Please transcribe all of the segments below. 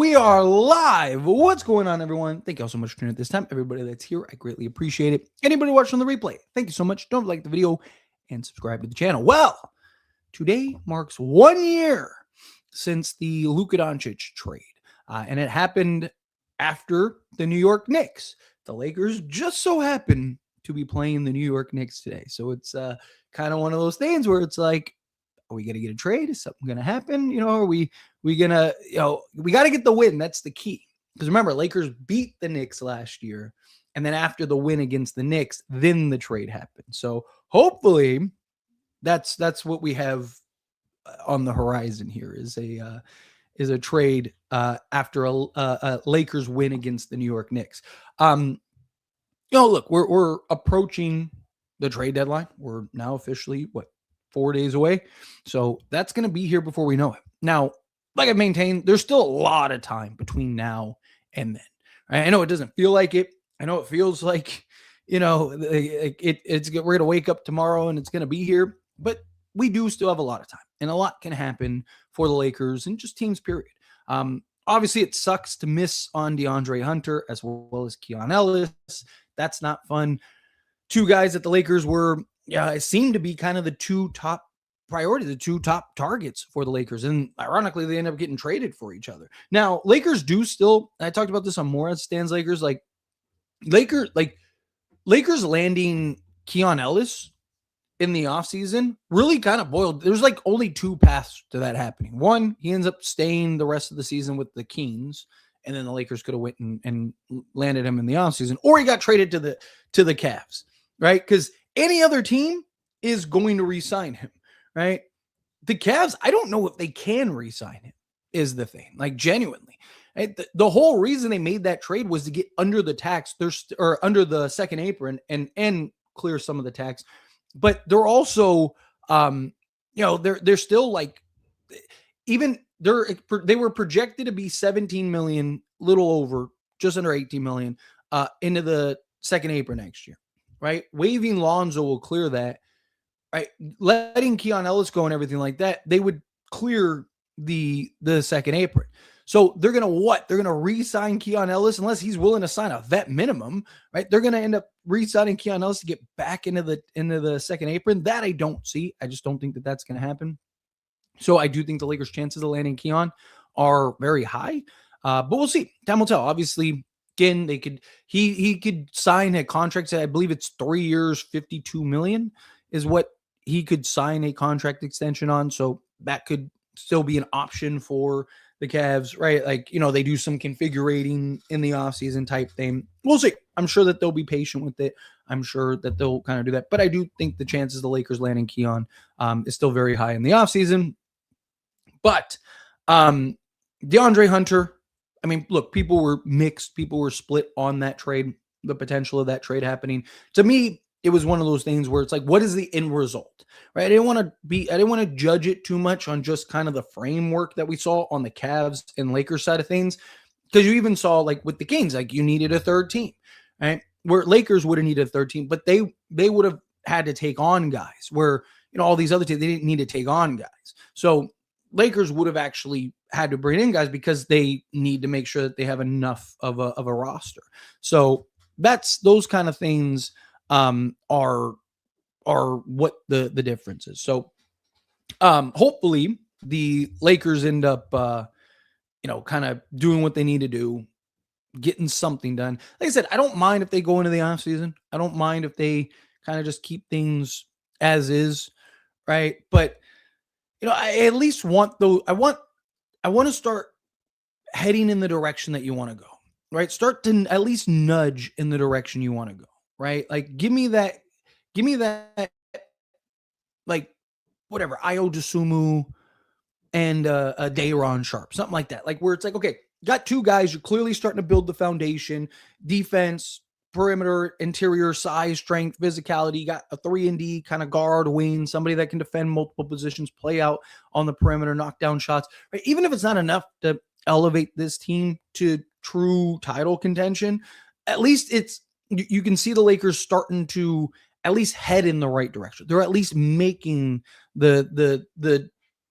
we are live. What's going on, everyone? Thank you all so much for tuning in at this time. Everybody that's here, I greatly appreciate it. Anybody watching on the replay, thank you so much. Don't like the video and subscribe to the channel. Well, today marks 1 year since the Luka Doncic trade, and it happened after the New York Knicks. The Lakers just so happen to be playing the New York Knicks today, so it's kind of one of those things where it's like, are we going to get a trade? Is something going to happen? Are we going to, we got to get the win. That's the key. Because remember, Lakers beat the Knicks last year. And then after the win against the Knicks, then the trade happened. So hopefully that's what we have on the horizon here is a trade after a Lakers win against the New York Knicks. Look, we're approaching the trade deadline. We're now officially 4 days away. So that's going to be here before we know it. Now, like I maintained, there's still a lot of time between now and then. Right? I know it doesn't feel like it. I know it feels like, we're going to wake up tomorrow and it's going to be here, but we do still have a lot of time and a lot can happen for the Lakers and just teams, period. Obviously it sucks to miss on DeAndre Hunter as well as Keon Ellis. That's not fun. Two guys that the Lakers were, it seemed to be kind of the two top priorities, the two top targets for the Lakers. And ironically, they end up getting traded for each other. Now, Lakers do still, I talked about this on more as Stan's Lakers, Lakers landing Keon Ellis in the offseason really kind of boiled. There's only two paths to that happening. One, he ends up staying the rest of the season with the Kings, and then the Lakers could have went and landed him in the offseason, or he got traded to the Cavs, right? Because any other team is going to re-sign him, right? The Cavs, I don't know if they can re-sign him, is the thing. Genuinely. Right? The whole reason they made that trade was to get under the tax, or under the second apron and clear some of the tax. But they're also, they're still they were projected to be 17 million, little over, just under 18 million, into the second apron next year. Right? Waiving Lonzo will clear that. Right? Letting Keon Ellis go and everything like that, they would clear the second apron. So they're going to what? They're going to re-sign Keon Ellis unless he's willing to sign a vet minimum, right? They're going to end up re-signing Keon Ellis to get back into the second apron. That I don't see. I just don't think that that's going to happen. So I do think the Lakers' chances of landing Keon are very high, but we'll see. Time will tell. Obviously, again, he could sign a contract. I believe it's 3 years, 52 million is what he could sign a contract extension on. So that could still be an option for the Cavs, right? They do some configurating in the offseason type thing. We'll see. I'm sure that they'll be patient with it. I'm sure that they'll kind of do that. But I do think the chances of the Lakers landing Keon is still very high in the offseason. But DeAndre Hunter, I mean, look, people were mixed. People were split on that trade, the potential of that trade happening. To me, it was one of those things where it's what is the end result, right? I didn't want to judge it too much on just kind of the framework that we saw on the Cavs and Lakers side of things. Because you even saw with the Kings, you needed a third team, right? Where Lakers would have needed a third team, but they would have had to take on guys where, all these other teams, they didn't need to take on guys. So Lakers would have actually had to bring in guys because they need to make sure that they have enough of a roster. So that's those kind of things are what the difference is. So hopefully the Lakers end up kind of doing what they need to do, getting something done. Like I said, I don't mind if they go into the offseason. I don't mind if they kind of just keep things as is, right? But I at least want I want to start heading in the direction that you want to go, right? Start to at least nudge in the direction you want to go, right? Give me that, whatever, Io DeSumo and a Day'Ron Sharpe, something like that. Where it's okay, got two guys, you're clearly starting to build the foundation, defense, perimeter, interior, size, strength, physicality. You got a 3-and-D kind of guard, wing, somebody that can defend multiple positions, play out on the perimeter, knock down shots. Right? Even if it's not enough to elevate this team to true title contention, at least you can see the Lakers starting to at least head in the right direction. They're at least making the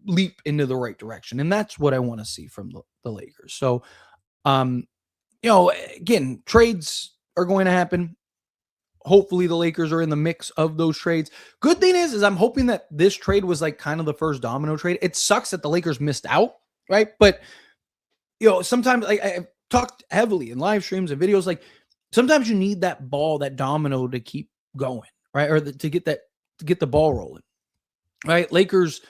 leap into the right direction, and that's what I want to see from the Lakers. So, again, trades are going to happen. Hopefully the Lakers are in the mix of those trades. Good thing is I'm hoping that this trade was like kind of the first domino trade. It sucks that the Lakers missed out, right? But sometimes I've talked heavily in live streams and videos, like sometimes you need that ball, that domino to keep going, right? Or to get the ball rolling, right? Lakers,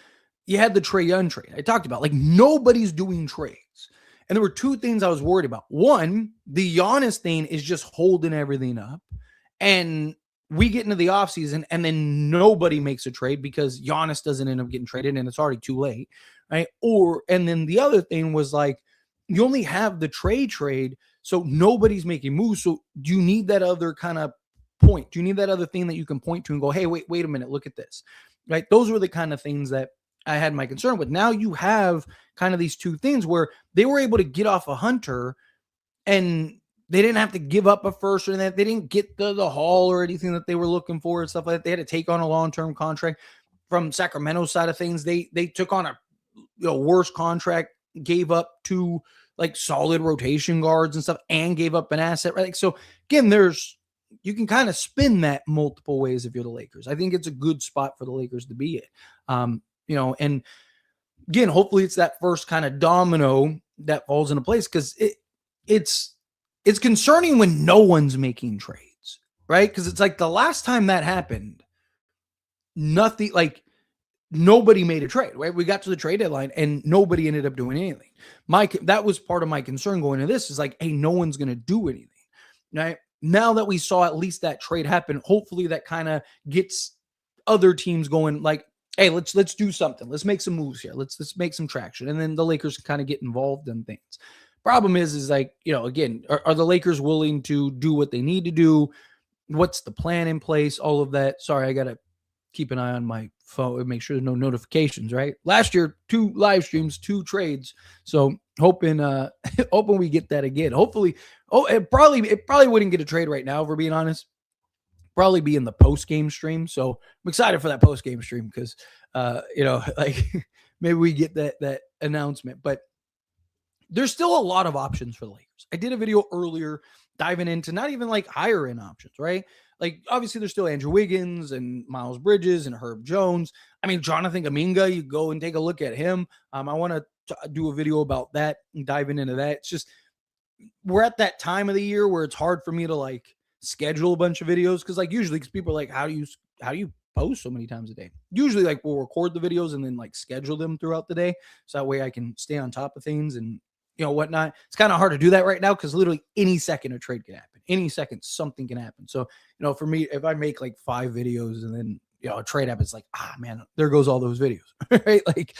you had the Trae Young trade. I talked about like nobody's doing trades. And there were two things I was worried about. One, the Giannis thing is just holding everything up. And we get into the offseason and then nobody makes a trade because Giannis doesn't end up getting traded and it's already too late, right? And then the other thing was like, you only have the trade, so nobody's making moves. So do you need that other kind of point? Do you need that other thing that you can point to and go, hey, wait a minute, look at this, right? Those were the kind of things that I had my concern with. Now you have kind of these two things where they were able to get off a Hunter and they didn't have to give up a first or that. They didn't get the haul or anything that they were looking for and stuff like that. They had to take on a long-term contract. From Sacramento's side of things, they took on a worse contract, gave up two like solid rotation guards and stuff, and gave up an asset, right? So again, you can kind of spin that multiple ways if you're the Lakers. I think it's a good spot for the Lakers to be in. And again, hopefully it's that first kind of domino that falls into place, because it's concerning when no one's making trades, right? Because it's like the last time that happened, nothing, like nobody made a trade, right? We got to the trade deadline and nobody ended up doing anything. That was part of my concern going into this, is like, hey, no one's going to do anything, right? Now that we saw at least that trade happen, hopefully that kind of gets other teams going, like, hey, let's do something. Let's make some moves here. Let's make some traction. And then the Lakers kind of get involved in things. Problem is like, again, are the Lakers willing to do what they need to do? What's the plan in place? All of that. Sorry, I got to keep an eye on my phone and make sure there's no notifications, right? Last year, 2 live streams, 2 trades. So hoping we get that again. Hopefully, it probably wouldn't get a trade right now, if we're being honest. Probably be in the post-game stream. So I'm excited for that post-game stream because, like maybe we get that announcement. But there's still a lot of options for the Lakers. I did a video earlier diving into not even like higher end options, right? Like obviously there's still Andrew Wiggins and Miles Bridges and Herb Jones. I mean, Jonathan Kuminga, you go and take a look at him. I want to do a video about that and diving into that. It's just, we're at that time of the year where it's hard for me to like schedule a bunch of videos. Cause like usually, cause people are like, how do you post so many times a day? Usually like we'll record the videos and then like schedule them throughout the day. So that way I can stay on top of things and whatnot. It's kind of hard to do that right now because literally any second a trade can happen. Any second something can happen. So, for me, if I make like 5 videos and then, a trade happens, like, man, there goes all those videos, right? Like,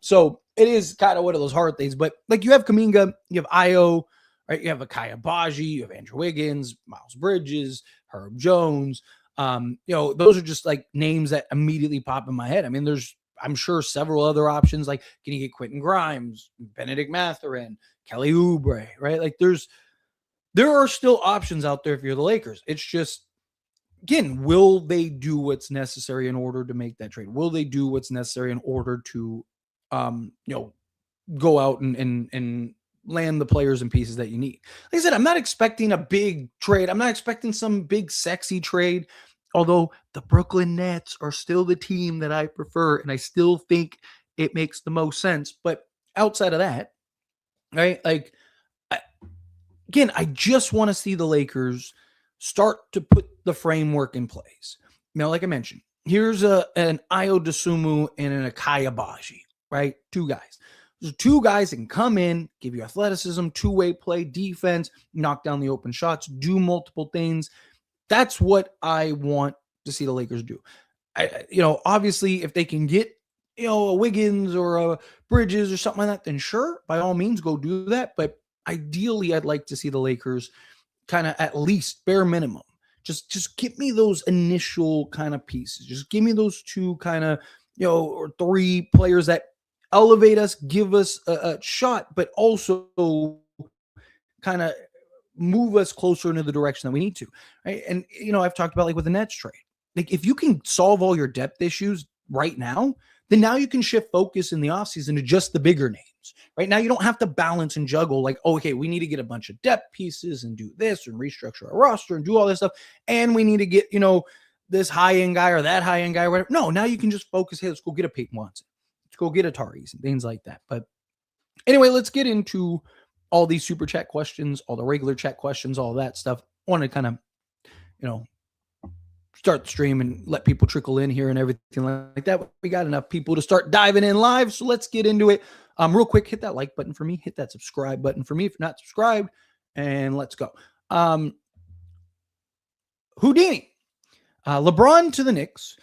so it is kind of one of those hard things. But like you have Kuminga, you have Io, right? You have Akaya Baji, you have Andrew Wiggins, Miles Bridges, Herb Jones. Those are just like names that immediately pop in my head. I mean, I'm sure several other options, like can you get Quentin Grimes, Benedict Mathurin, Kelly Oubre, right? Like there are still options out there if you're the Lakers. It's just, again, will they do what's necessary in order to make that trade? Will they do what's necessary in order to, go out and land the players and pieces that you need? Like I said, I'm not expecting a big trade. I'm not expecting some big sexy trade. Although the Brooklyn Nets are still the team that I prefer, and I still think it makes the most sense. But outside of that, right, like, I just want to see the Lakers start to put the framework in place. Now, like I mentioned, here's an Io DeSumo and an Akaya Baji, right? 2 guys. There's 2 guys that can come in, give you athleticism, two-way play, defense, knock down the open shots, do multiple things. That's what I want to see the Lakers do. Obviously, if they can get, a Wiggins or a Bridges or something like that, then sure, by all means, go do that. But ideally, I'd like to see the Lakers kind of at least bare minimum. Just give me those initial kind of pieces. Just give me those 2 kind of, or 3 players that elevate us, give us a shot, but also kind of move us closer into the direction that we need to, right? And, I've talked about like with the Nets trade, like if you can solve all your depth issues right now, then now you can shift focus in the offseason to just the bigger names, balance. Right now, you don't have to balance and juggle like, oh, okay, we need to get a bunch of depth pieces and do this and restructure our roster and do all this stuff. And we need to get, this high-end guy or that high-end guy or whatever. No, now you can just focus, hey, let's go get a Peyton Watson. Let's go get a Taris and things like that. But anyway, let's get into all these super chat questions, all the regular chat questions, all that stuff. I want to kind of, start the stream and let people trickle in here and everything like that. We got enough people to start diving in live, so let's get into it. Real quick, hit that like button for me, hit that subscribe button for me if you're not subscribed, and let's go. Houdini, LeBron to the Knicks,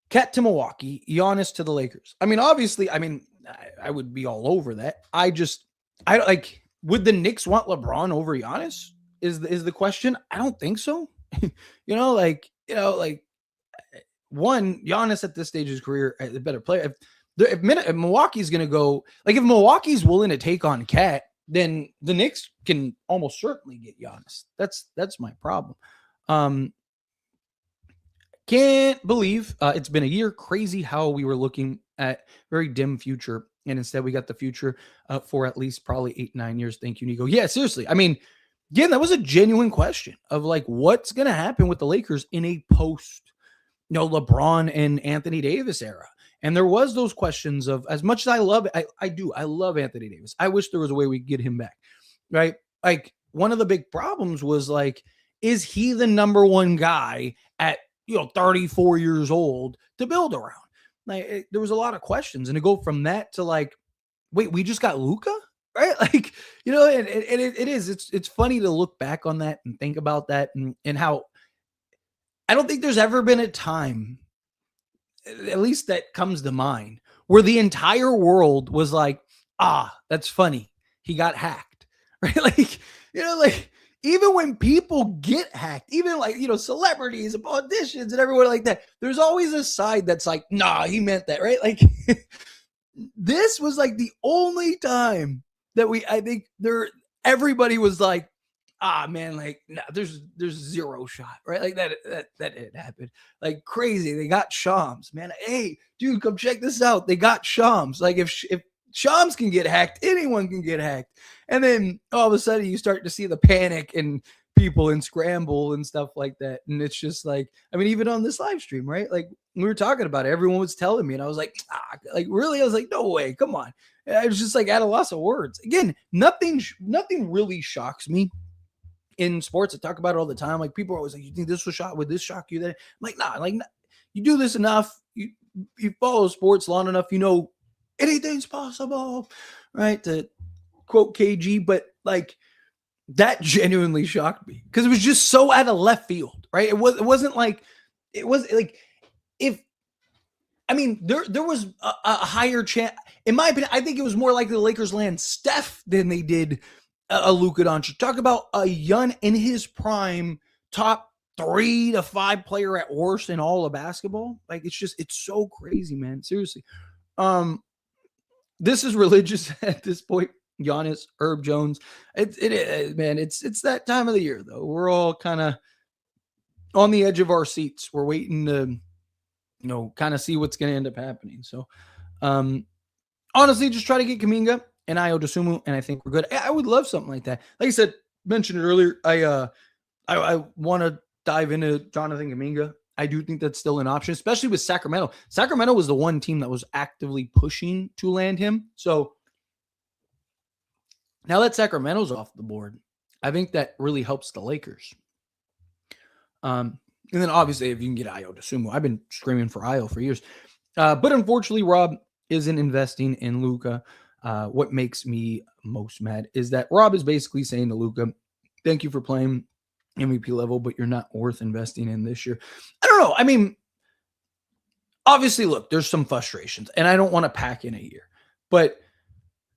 Cat to Milwaukee, Giannis to the Lakers. I mean, obviously, I would be all over that. I like, would the Knicks want LeBron over Giannis? Is the question? I don't think so. One, Giannis at this stage of his career, a better player. If Milwaukee's going to go, like if Milwaukee's willing to take on Cat, then the Knicks can almost certainly get Giannis. That's my problem. Can't believe it's been a year. Crazy how we were looking at very dim future, and instead we got the future for at least probably 8-9 years. Thank you, Nico. Yeah, seriously. I mean, again, that was a genuine question of like, what's going to happen with the Lakers in a post, LeBron and Anthony Davis era. And there was those questions of, as much as I love it, I love Anthony Davis. I wish there was a way we could get him back, right? Like, one of the big problems was like, is he the number one guy at 34 years old to build around? Like, there was a lot of questions, and to go from that to like, wait, we just got Luka, right? Like, it's funny to look back on that and think about that and how I don't think there's ever been a time, at least that comes to mind, where the entire world was like, that's funny, he got hacked, right? Like, even when people get hacked, even like, celebrities and politicians and everyone like that, there's always a side that's like, nah, he meant that, right? Like, this was like the only time that everybody was like, man, like, nah, there's zero shot, right? Like that didn't happen. Like, crazy. They got Shams, man. Hey, dude, come check this out. They got Shams. Like, if Shams can get hacked, anyone can get hacked. And then all of a sudden you start to see the panic and people and scramble and stuff like that. And it's just like, I mean, even on this live stream, right? Like, we were talking about it, everyone was telling me, and I was like, like, really? I was like, no way, come on. And I was just like at a loss of words. Again, nothing really shocks me in sports. I talk about it all the time. Like, people are always like, you think this was shot? Would this shock you? That I'm like, nah, like, you do this enough, you follow sports long enough, anything's possible, right? To quote KG, but like, that genuinely shocked me because it was just so out of left field, right? It wasn't like, it was like, there was a higher chance, in my opinion. I think it was more like the Lakers land Steph than they did a Luka Doncic. Talk about a young, in his prime, top 3 to 5 player at worst in all of basketball. Like, it's so crazy, man. Seriously. This is religious at this point. Giannis, Herb Jones. It is, man. It's that time of the year, though. We're all kind of on the edge of our seats. We're waiting to, kind of see what's going to end up happening. So, honestly, just try to get Kuminga and Ayo Dosunmu, and I think we're good. I would love something like that. Like I said, mentioned it earlier, I want to dive into Jonathan Kuminga. I do think that's still an option, especially with Sacramento. Sacramento was the one team that was actively pushing to land him. So now that Sacramento's off the board, I think that really helps the Lakers. And then obviously, if you can get Ayo Dosunmu, I've been screaming for Ayo for years. But unfortunately, Rob isn't investing in Luka. What makes me most mad is that Rob is basically saying to Luka, thank you for playing MVP level, but you're not worth investing in this year. I don't know. I mean, obviously, look, there's some frustrations, and I don't want to pack in a year. But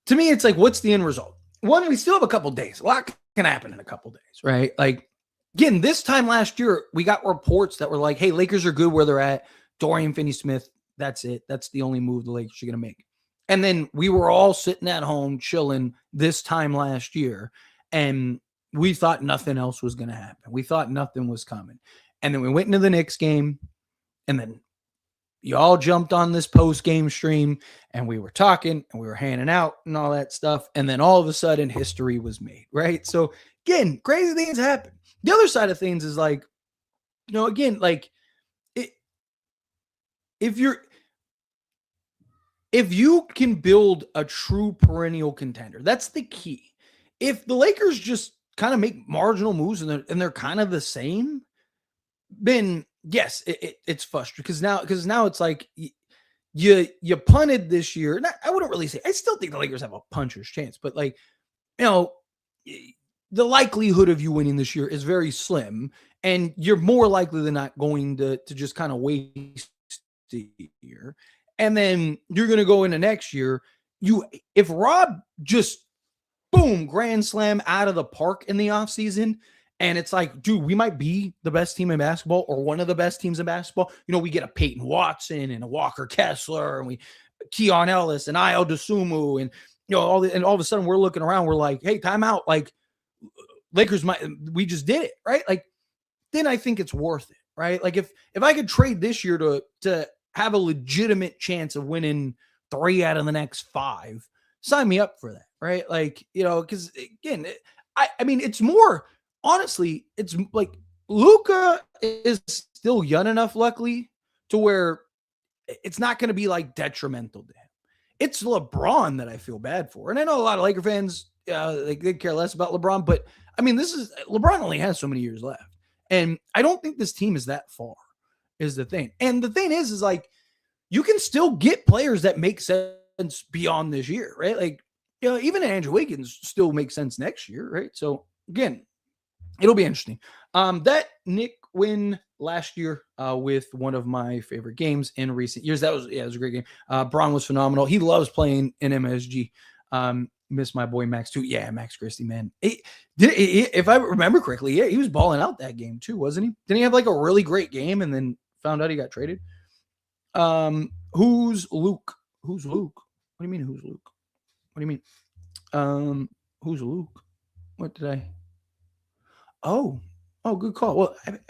to me, it's like, what's the end result? One, we still have a couple days. A lot can happen in a couple days, right? Like, again, this time last year, we got reports that were like, hey, Lakers are good where they're at. Dorian Finney-Smith, that's it. That's the only move the Lakers are going to make. And then we were all sitting at home chilling this time last year, and we thought nothing else was going to happen. We thought nothing was coming. And then we went into the Knicks game, and then you all jumped on this post game stream and we were talking and we were hanging out and all that stuff. And then all of a sudden history was made, right? So again, crazy things happen. The other side of things is like, again, like it, if you can build a true perennial contender, that's the key. If the Lakers just kind of make marginal moves and they're kind of the same, then yes, it's frustrating because now it's like you punted this year. And I wouldn't really say, I still think the Lakers have a puncher's chance, but like, the likelihood of you winning this year is very slim, and you're more likely than not going to just kind of waste the year. And then you're going to go into next year. If Rob just boom, grand slam out of the park in the offseason, and it's like, dude, we might be the best team in basketball or one of the best teams in basketball. We get a Peyton Watson and a Walker Kessler and Keon Ellis and Io DeSumo and all of a sudden we're looking around, we're like, hey, timeout. Like Lakers we just did it, right? Like then I think it's worth it, right? Like if I could trade this year to have a legitimate chance of winning 3 out of the next 5, sign me up for that, right? Like, because again, I mean, it's more, honestly, it's like Luka is still young enough, luckily, to where it's not going to be like detrimental to him. It's LeBron that I feel bad for. And I know a lot of Laker fans, they care less about LeBron, but I mean, LeBron only has so many years left. And I don't think this team is that far, is the thing. And the thing is like, you can still get players that make sense beyond this year, right? Like, even Andrew Wiggins still makes sense next year, right? So again, it'll be interesting. That Knick win last year with one of my favorite games in recent years. It was a great game. Braun was phenomenal. He loves playing in MSG. Miss my boy Max too. Yeah, Max Christie, man. If I remember correctly, yeah, he was balling out that game too, wasn't he? Didn't he have like a really great game and then found out he got traded? Who's Luke? Who's Luke? What do you mean? Who's Luke? What do you mean? Who's Luke? What did I? Oh, good call. Well, I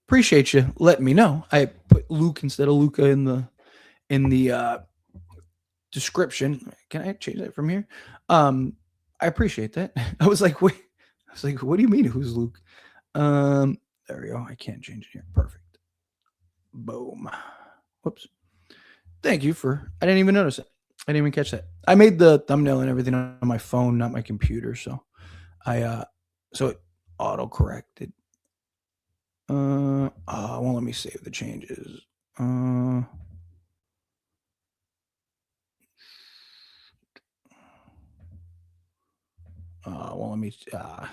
appreciate you letting me know. I put Luke instead of Luca in the description. Can I change that from here? I appreciate that. I was like, wait. I was like, what do you mean? Who's Luke? There we go. I can't change it here. Perfect. Boom. Whoops. Thank you I didn't even notice it. I didn't even catch that. I made the thumbnail and everything on my phone, not my computer. So so it auto-corrected. Won't let me save the changes. Won't let me,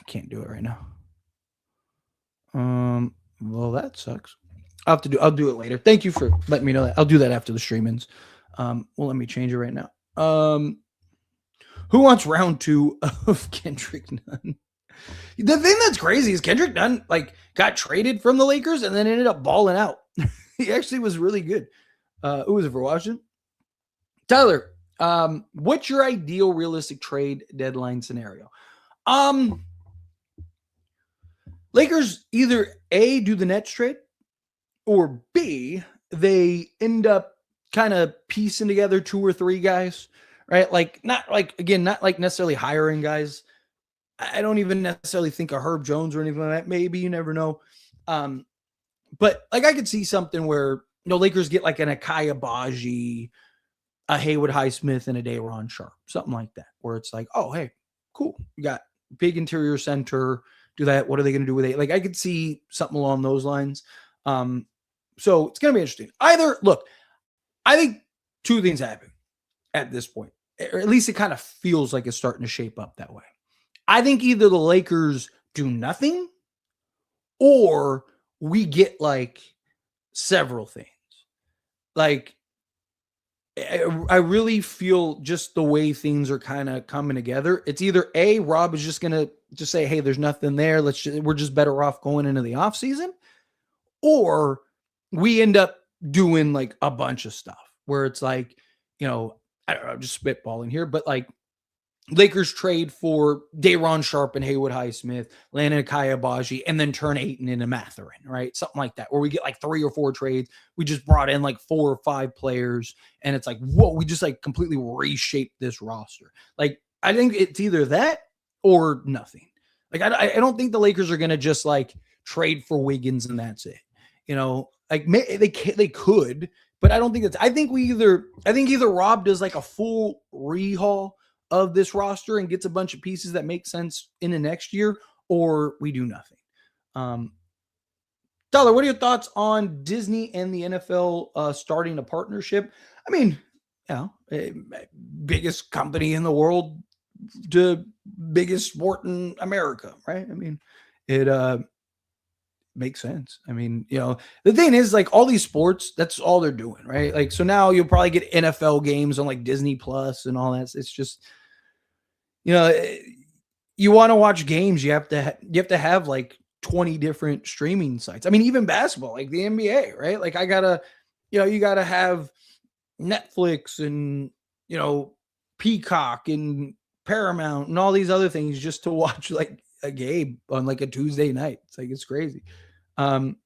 can't do it right now. Well, that sucks. I'll do it later. Thank you for letting me know that. I'll do that after the stream ends. Well, let me change it right now. Who wants round 2 of Kendrick Nunn? The thing that's crazy is Kendrick Nunn got traded from the Lakers and then ended up balling out. He actually was really good. Who was it for Washington? Tyler, what's your ideal realistic trade deadline scenario? Lakers either A, do the Nets trade, or B, they end up kind of piecing together 2 or 3 guys, right? Not necessarily hiring guys. I don't even necessarily think of Herb Jones or anything like that. Maybe, you never know. But I could see something where, Lakers get like an Akai Abaji, a Haywood Highsmith, and a Day'Ron Sharpe, something like that, where it's like, oh, hey, cool. You got big interior center, do that. What are they going to do with it? I could see something along those lines. So it's going to be interesting. Look, I think 2 things happen at this point, or at least it kind of feels like it's starting to shape up that way. I think either the Lakers do nothing or we get several things. I really feel just the way things are kind of coming together. It's either A, Rob is just going to just say, hey, there's nothing there. We're just better off going into the offseason. Or we end up doing a bunch of stuff where it's I don't know, just spitballing here, but Lakers trade for Day'Ron Sharpe and Haywood Highsmith, Landon Kayabaji, and then turn Ayton into Mathurin, right? Something like that, where we get like 3 or 4 trades. We just brought in like 4 or 5 players, and it's like, whoa, we just like completely reshaped this roster. Like, I think it's either that or nothing. Like, I don't think the Lakers are going to just like trade for Wiggins and that's it. Like they could, but I don't think that's. I think either Rob does like a full rehaul of this roster and gets a bunch of pieces that make sense in the next year, or we do nothing. Tyler, what are your thoughts on Disney and the NFL starting a partnership? I mean, biggest company in the world to biggest sport in America, right? I mean, it makes sense. I mean, the thing is, like, all these sports, that's all they're doing, right? Like, so now you'll probably get NFL games on like Disney Plus and all that. It's just, you want to watch games, you have to have like 20 different streaming sites. I mean, even basketball, like the NBA, right? Like you gotta have Netflix and, Peacock and Paramount and all these other things just to watch like a game on like a Tuesday night. It's like, it's crazy. Pelinka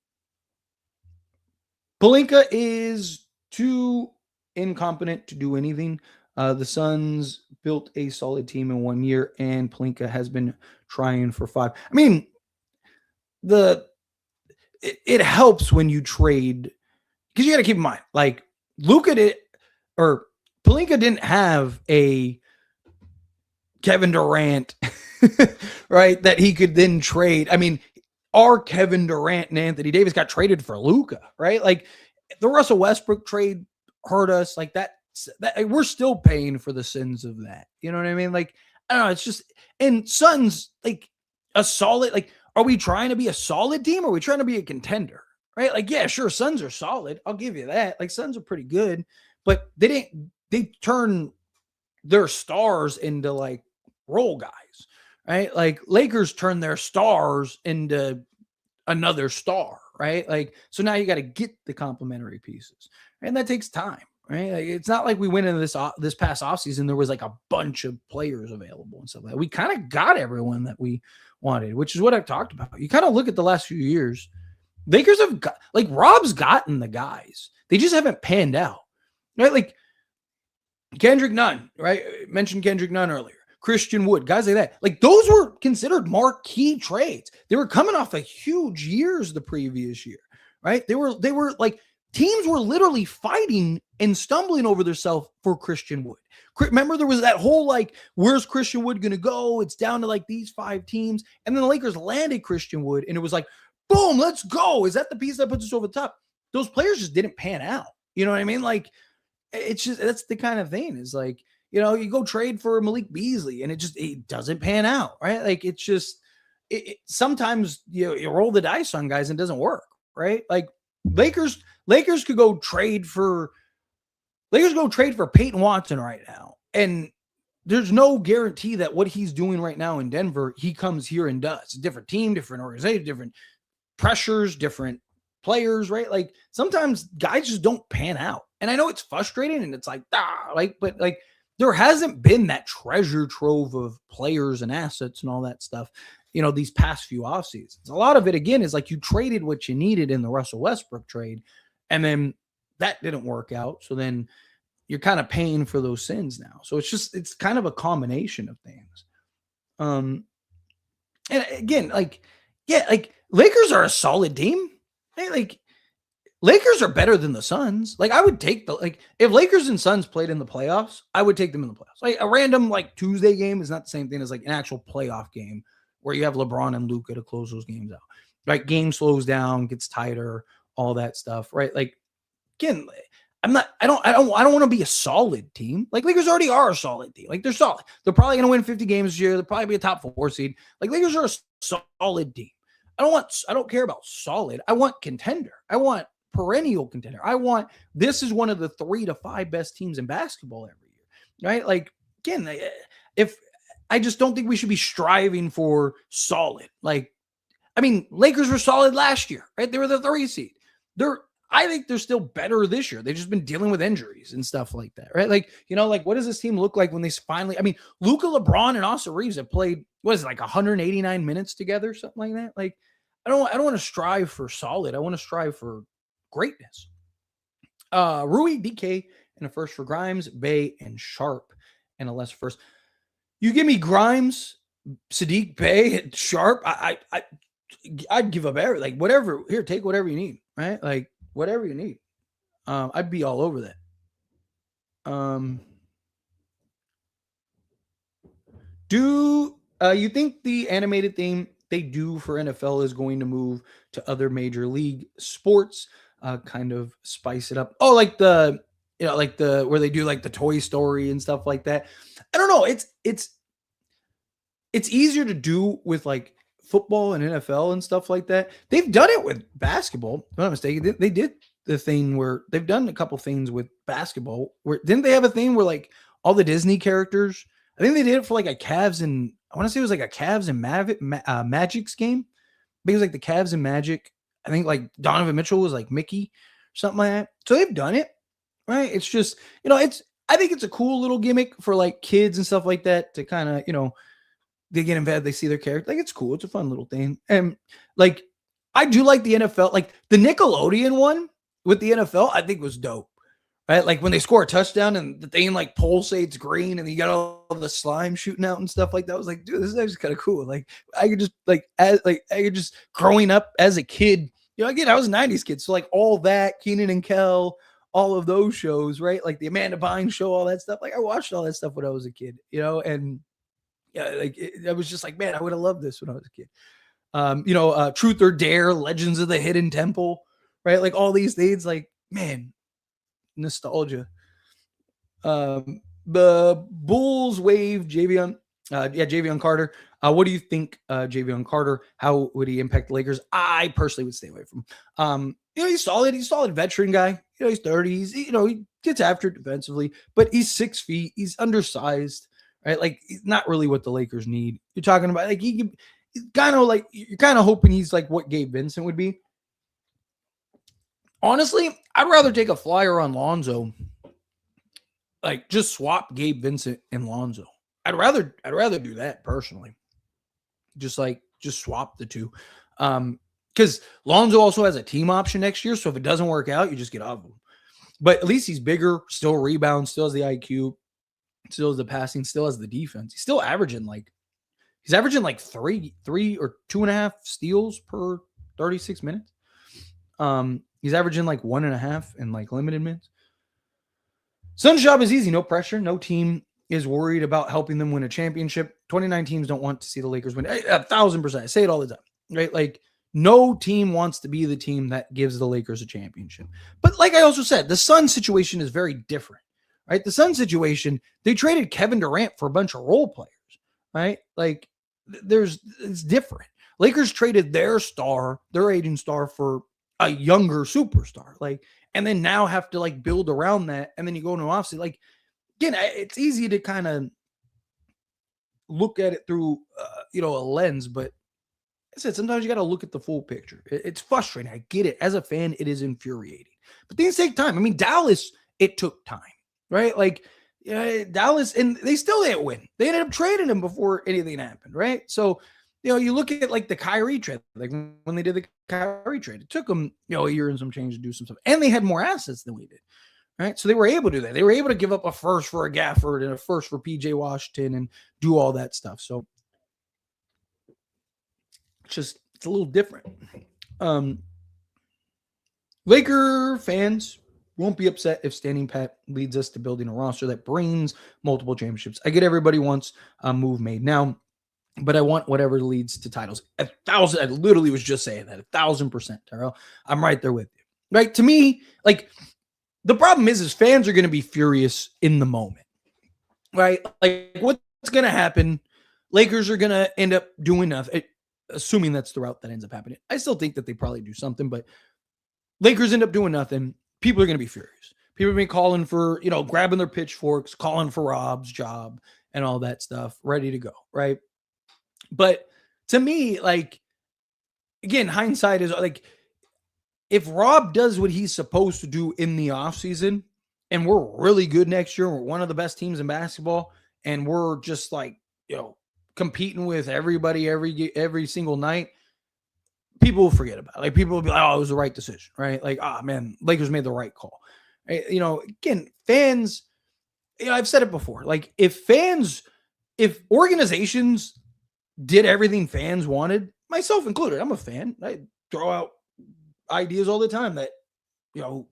is too incompetent to do anything. The Suns built a solid team in 1 year, and Pelinka has been trying for 5. I mean, it helps when you trade, because you got to keep in mind, like, Pelinka didn't have a Kevin Durant, right, that he could then trade. I mean, our Kevin Durant and Anthony Davis got traded for Luka, right? Like, the Russell Westbrook trade hurt us. Like that we're still paying for the sins of that. You know what I mean? Like, I don't know. It's just, and Suns, like, a solid, like, are we trying to be a solid team or are we trying to be a contender? Right? Like, yeah, sure, Suns are solid. I'll give you that. Like, Suns are pretty good, but they turn their stars into like role guys, right? Like, Lakers turn their stars into another star, right? Like, so now you got to get the complementary pieces, and that takes time, right? Like, it's not like we went into this past offseason, there was like a bunch of players available and stuff like that. We kind of got everyone that we wanted, which is what I've talked about. You kind of look at the last few years, Lakers have got, like, Rob's gotten the guys. They just haven't panned out, right? Like Kendrick Nunn, right? I mentioned Kendrick Nunn earlier. Christian Wood, guys like that. Like, those were considered marquee trades. They were coming off a huge years the previous year, right? They were like, teams were literally fighting and stumbling over themselves for Christian Wood. Remember, there was that whole, like, where's Christian Wood going to go? It's down to like these 5 teams. And then the Lakers landed Christian Wood, and it was like, boom, let's go. Is that the piece that puts us over the top? Those players just didn't pan out. You know what I mean? Like, it's just, that's the kind of thing, is like, you go trade for Malik Beasley and it doesn't pan out, right? Like, it's just, sometimes you roll the dice on guys and it doesn't work, right? Like, Lakers could go trade for Peyton Watson right now, and there's no guarantee that what he's doing right now in Denver, he comes here and does. Different team, different organization, different pressures, different players, right? Like, sometimes guys just don't pan out. And I know it's frustrating and it's like, but like, there hasn't been that treasure trove of players and assets and all that stuff, these past few off seasons. A lot of it, again, is like, you traded what you needed in the Russell Westbrook trade, and then that didn't work out. So then you're kind of paying for those sins now. So it's kind of a combination of things. And again, like, yeah, like, Lakers are a solid team. Hey, like, Lakers are better than the Suns. Like, I would take if Lakers and Suns played in the playoffs, I would take them in the playoffs. Like, a random like Tuesday game is not the same thing as like an actual playoff game where you have LeBron and Luka to close those games out. Right? Game slows down, gets tighter, all that stuff. Right? Like, again, I don't want to be a solid team. Like, Lakers already are a solid team. Like, they're solid. They're probably going to win 50 games this year. They'll probably be a top 4 seed. Like, Lakers are a solid team. I don't care about solid. I want contender. I want perennial contender. This is one of the 3 to 5 best teams in basketball every year, right? Like, again, if I just don't think we should be striving for solid. Like, I mean, Lakers were solid last year, right? They were the 3 seed. I think they're still better this year. They've just been dealing with injuries and stuff like that, right? Like, like what does this team look like when they finally? I mean, Luca, LeBron, and Austin Reeves have played what is it, like 189 minutes together, something like that. Like, I don't want to strive for solid. I want to strive for greatness. Rui, DK, and a first for Grimes, Bay, and Sharp, and a less first. You give me Grimes, Sadiq, Bay, and Sharp. I'd give up everything. Like whatever. Here, take whatever you need. Right? Like whatever you need. I'd be all over that. Do you think the animated theme they do for NFL is going to move to other major league sports? Kind of spice it up. Oh, like like the where they do like the Toy Story and stuff like that. I don't know. It's easier to do with like football and NFL and stuff like that. They've done it with basketball. If I'm not mistaken. They did the thing where they've done a couple things with basketball. Where didn't they have a thing where like all the Disney characters? I think they did it for like a Cavs and I want to say it was like a Cavs and Magic's game. Because like the Cavs and Magic, I think like Donovan Mitchell was like Mickey, something like that. So they've done it, right? It's just I think it's a cool little gimmick for like kids and stuff like that to kind of they get in bed, they see their character. Like it's cool. It's a fun little thing. And like I do like the NFL, like the Nickelodeon one with the NFL, I think was dope. Right? Like when they score a touchdown and the thing like pulsates green and you got all the slime shooting out and stuff like that. I was like, dude, this is actually kind of cool. Like I could just I could just growing up as a kid, again, I was a 90s kid. So like all that, Keenan and Kel, all of those shows, right? Like the Amanda Bynes show, all that stuff. Like I watched all that stuff when I was a kid, and yeah, like I was just like, man, I would have loved this when I was a kid. Truth or Dare, Legends of the Hidden Temple, right? Like all these things, like, man, nostalgia. The Bulls waive Javion. Javion Carter. What do you think, Javion Carter? How would he impact the Lakers? I personally would stay away from him. He's solid. He's a solid veteran guy. He's 30. He gets after it defensively, but he's 6 feet. He's undersized, right? Like, he's not really what the Lakers need. You're talking about like he's kind of like you're kind of hoping he's like what Gabe Vincent would be. Honestly, I'd rather take a flyer on Lonzo. Like, just swap Gabe Vincent and Lonzo. I'd rather do that personally. Just swap the two. Because Lonzo also has a team option next year. So if it doesn't work out, you just get off of him. But at least he's bigger, still rebounds, still has the IQ, still has the passing, still has the defense. He's still averaging like three or 2.5 steals per 36 minutes. He's averaging like 1.5 in like limited minutes. Sun's job is easy. No pressure. No team is worried about helping them win a championship. 29 teams don't want to see the Lakers win. 1,000%. I say it all the time, right? Like no team wants to be the team that gives the Lakers a championship. But like I also said, the Sun situation is very different, right? The Sun situation, they traded Kevin Durant for a bunch of role players, right? Like it's different. Lakers traded their aging star for a younger superstar, like, and then now have to like build around that. And then you go into offseason, like, again, it's easy to kind of look at it through, a lens, but I said, sometimes you got to look at the full picture. It's frustrating. I get it. As a fan, it is infuriating, but things take time. I mean, Dallas, it took time, right? Like, Dallas, and they still didn't win. They ended up trading him before anything happened, right? So, you look at like the Kyrie trade, like when they did the Kyrie trade, it took them, a year and some change to do some stuff. And they had more assets than we did, right? So they were able to do that. They were able to give up a first for a Gafford and a first for PJ Washington and do all that stuff. So it's a little different. Laker fans won't be upset if standing pat leads us to building a roster that brings multiple championships. I get everybody wants a move made now, but I want whatever leads to titles. 1,000. I literally was just saying that 1,000%, Tyrell. I'm right there with you. Right? To me, like the problem is fans are going to be furious in the moment, right? Like what's going to happen? Lakers are going to end up doing nothing, assuming that's the route that ends up happening. I still think that they probably do something, but Lakers end up doing nothing. People are going to be furious. People are going to be calling for, grabbing their pitchforks, calling for Rob's job and all that stuff, ready to go, right? But to me, like, again, hindsight is like, if Rob does what he's supposed to do in the offseason and we're really good next year, we're one of the best teams in basketball, and we're just like, competing with everybody every single night, people will forget about it. Like, people will be like, oh, it was the right decision, right? Like, man, Lakers made the right call. Again, fans, I've said it before. Like, if organizations did everything fans wanted, myself included, I'm a fan. I throw out ideas all the time that,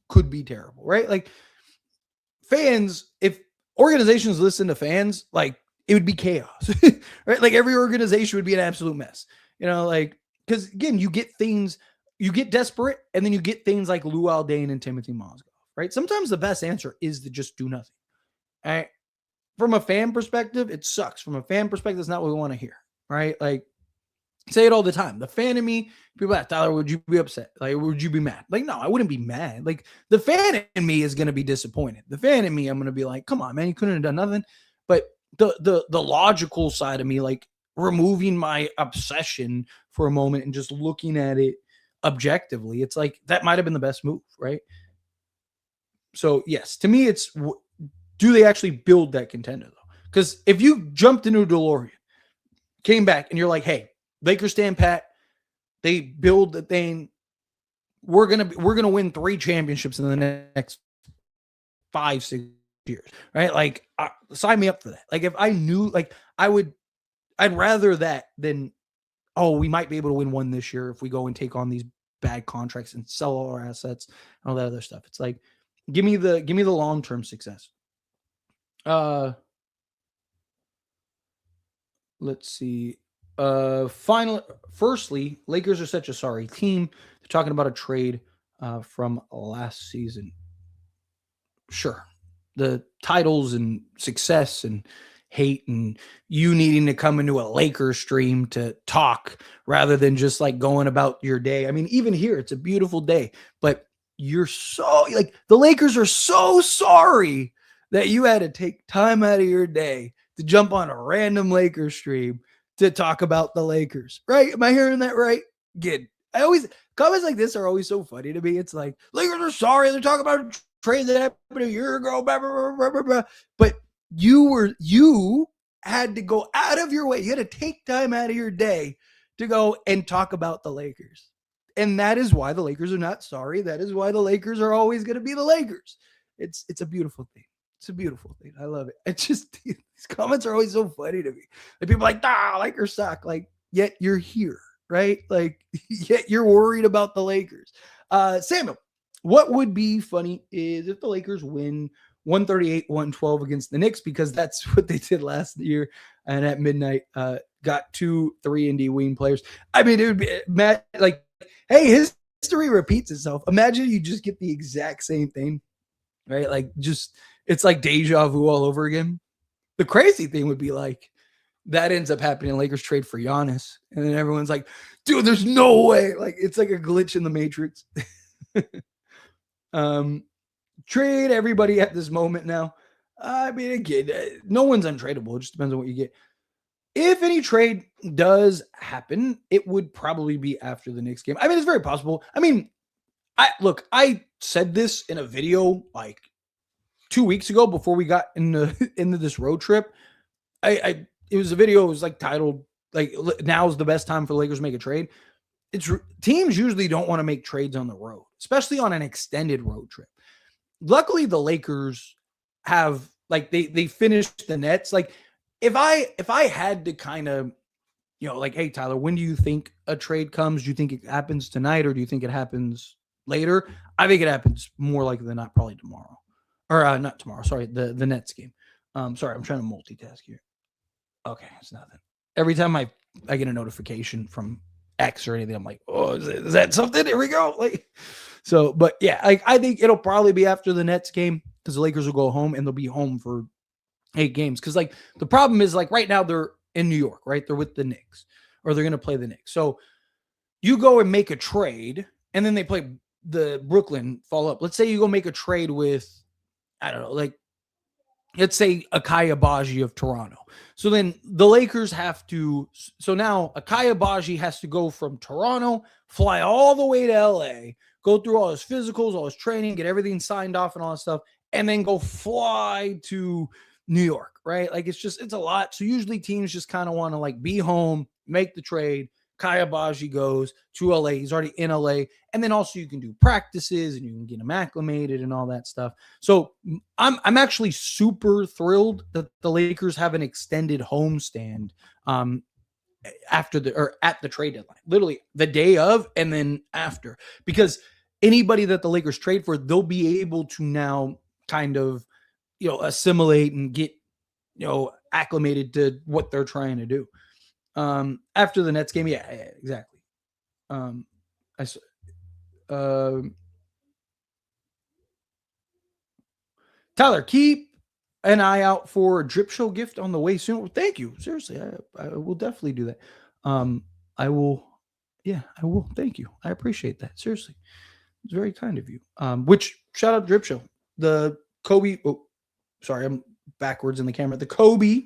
could be terrible, right? Like, fans, if organizations listen to fans, like, it would be chaos, right? Like, every organization would be an absolute mess, because again, you get desperate, and then you get things like Luol Deng and Timothy Mozgov, right? Sometimes the best answer is to just do nothing. All right. From a fan perspective, it sucks. From a fan perspective, it's not what we want to hear, right? Like, say it all the time. The fan in me, people ask, Tyler, would you be upset? Like, would you be mad? Like, no, I wouldn't be mad. Like, the fan in me is going to be disappointed. The fan in me, I'm going to be like, come on, man, you couldn't have done nothing. But the logical side of me, like, removing my obsession for a moment and just looking at it objectively, it's like, that might have been the best move, right? So, yes, to me, it's, do they actually build that contender, though? Because if you jumped into a DeLorean, came back, and you're like, hey, Lakers stand pat, they build the thing, we're gonna win 3 championships in the next 5-6 years, right? Like, sign me up for that. Like, if I knew, like, I'd rather that than, oh, we might be able to win one this year if we go and take on these bad contracts and sell all our assets and all that other stuff. It's like, give me the long-term success. Let's see. Firstly, Lakers are such a sorry team. They're talking about a trade from last season. Sure. The titles and success and hate and you needing to come into a Lakers stream to talk rather than just like going about your day. I mean, even here, it's a beautiful day, but you're so like, the Lakers are so sorry that you had to take time out of your day to jump on a random Lakers stream to talk about the Lakers, right? Am I hearing that right? Good. Comments like this are always so funny to me. It's like, Lakers are sorry. They're talking about a trade that happened a year ago, blah, blah, blah, blah, blah. But you had to go out of your way. You had to take time out of your day to go and talk about the Lakers. And that is why the Lakers are not sorry. That is why the Lakers are always going to be the Lakers. It's a beautiful thing. It's a beautiful thing. I love it. It's just, these comments are always so funny to me. Like, people are like, Lakers suck. Like, yet you're here, right? Like, yet you're worried about the Lakers. Samuel, what would be funny is if the Lakers win 138-112 against the Knicks, because that's what they did last year. And at midnight, got 2 3-and-D wing players. I mean, it would be, Matt, like, hey, history repeats itself. Imagine you just get the exact same thing, right? Like, just, it's like deja vu all over again. The crazy thing would be like, that ends up happening. Lakers trade for Giannis. And then everyone's like, dude, there's no way. Like, it's like a glitch in the Matrix. Trade everybody at this moment now. I mean, again, no one's untradeable. It just depends on what you get. If any trade does happen, it would probably be after the Knicks game. I mean, it's very possible. I mean, I said this in a video like 2 weeks ago before we got into this road trip. It was a video. It was like titled like, now's the best time for the Lakers to make a trade. Teams usually don't want to make trades on the road, especially on an extended road trip. Luckily, the Lakers have, like, they finished the Nets. Like, if I had to kind of, like, hey, Tyler, when do you think a trade comes? Do you think it happens tonight, or do you think it happens later? I think it happens more likely than not, probably tomorrow. Or not tomorrow, sorry, the Nets game. Sorry, I'm trying to multitask here. Okay, it's nothing. Every time I get a notification from X or anything, I'm like, oh, is that something? Here we go. Like, so, but yeah, I think it'll probably be after the Nets game, because the Lakers will go home and they'll be home for 8 games. Because, like, the problem is, like, right now they're in New York, right? They're with the Knicks, or they're going to play the Knicks. So you go and make a trade, and then they play the Brooklyn follow up. Let's say you go make a trade with, I don't know, like, let's say Akai Abaji of Toronto. So then the Lakers have to, so now Akai Abaji has to go from Toronto, fly all the way to LA, go through all his physicals, all his training, get everything signed off and all that stuff, and then go fly to New York, right? Like it's a lot. So usually teams just kind of want to like be home, make the trade. Kai Abaji goes to LA. He's already in LA. And then also you can do practices and you can get him acclimated and all that stuff. So I'm actually super thrilled that the Lakers have an extended homestand after the or at the trade deadline, literally the day of and then after, because anybody that the Lakers trade for, they'll be able to now kind of assimilate and get acclimated to what they're trying to do. After the Nets game, yeah, exactly. I Tyler, keep an eye out for a drip show gift on the way soon. Thank you. Seriously, I will definitely do that. I will. Yeah, I will. Thank you. I appreciate that. Seriously, it's very kind of you. Which shout out drip show. The Kobe. Oh, sorry, I'm backwards in the camera. The Kobe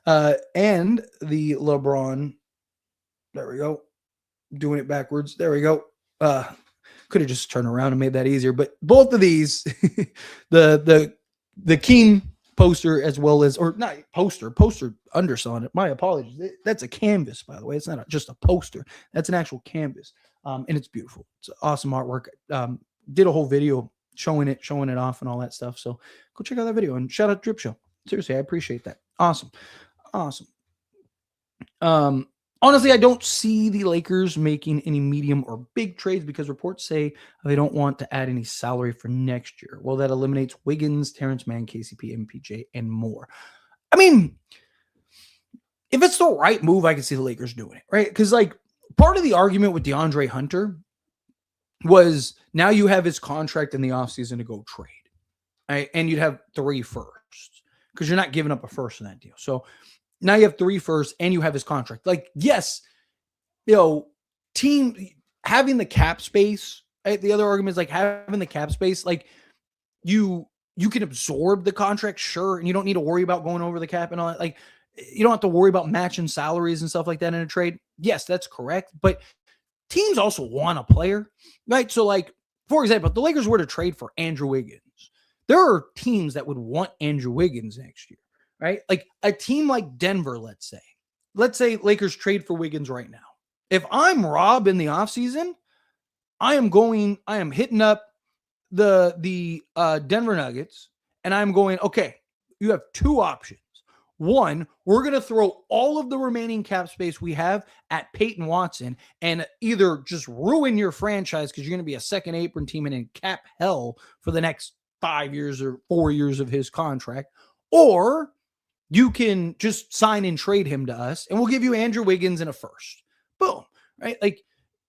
and the LeBron. There we go. Doing it backwards. There we go. Could have just turned around and made that easier, but both of these, the King poster as well as, or not poster underselling it. My apologies. That's a canvas, by the way. It's not just a poster. That's an actual canvas, and it's beautiful. It's awesome artwork. Did a whole video showing it off and all that stuff. So go check out that video and shout out Drip Show. Seriously, I appreciate that. Awesome. Honestly, I don't see the Lakers making any medium or big trades because reports say they don't want to add any salary for next year. Well, that eliminates Wiggins, Terrence Mann, KCP, MPJ, and more. I mean, if it's the right move, I can see the Lakers doing it, right? Because like part of the argument with DeAndre Hunter was now you have his contract in the offseason to go trade, right? And you'd have 3 firsts because you're not giving up a first in that deal. So now you have 3 firsts and you have his contract. Like, yes, team having the cap space. Right? The other argument is like having the cap space. Like you can absorb the contract, sure, and you don't need to worry about going over the cap and all that. Like you don't have to worry about matching salaries and stuff like that in a trade. Yes, that's correct. But teams also want a player, right? So like, for example, if the Lakers were to trade for Andrew Wiggins, there are teams that would want Andrew Wiggins next year. Right? Like a team like Denver, let's say Lakers trade for Wiggins right now. If I'm Rob in the offseason, I am hitting up the Denver Nuggets and I'm going, okay, you have 2 options. One, we're going to throw all of the remaining cap space we have at Peyton Watson and either just ruin your franchise because you're going to be a second apron team and in cap hell for the next 5 years or 4 years of his contract, or you can just sign and trade him to us and we'll give you Andrew Wiggins and a first. Boom. Right? Like,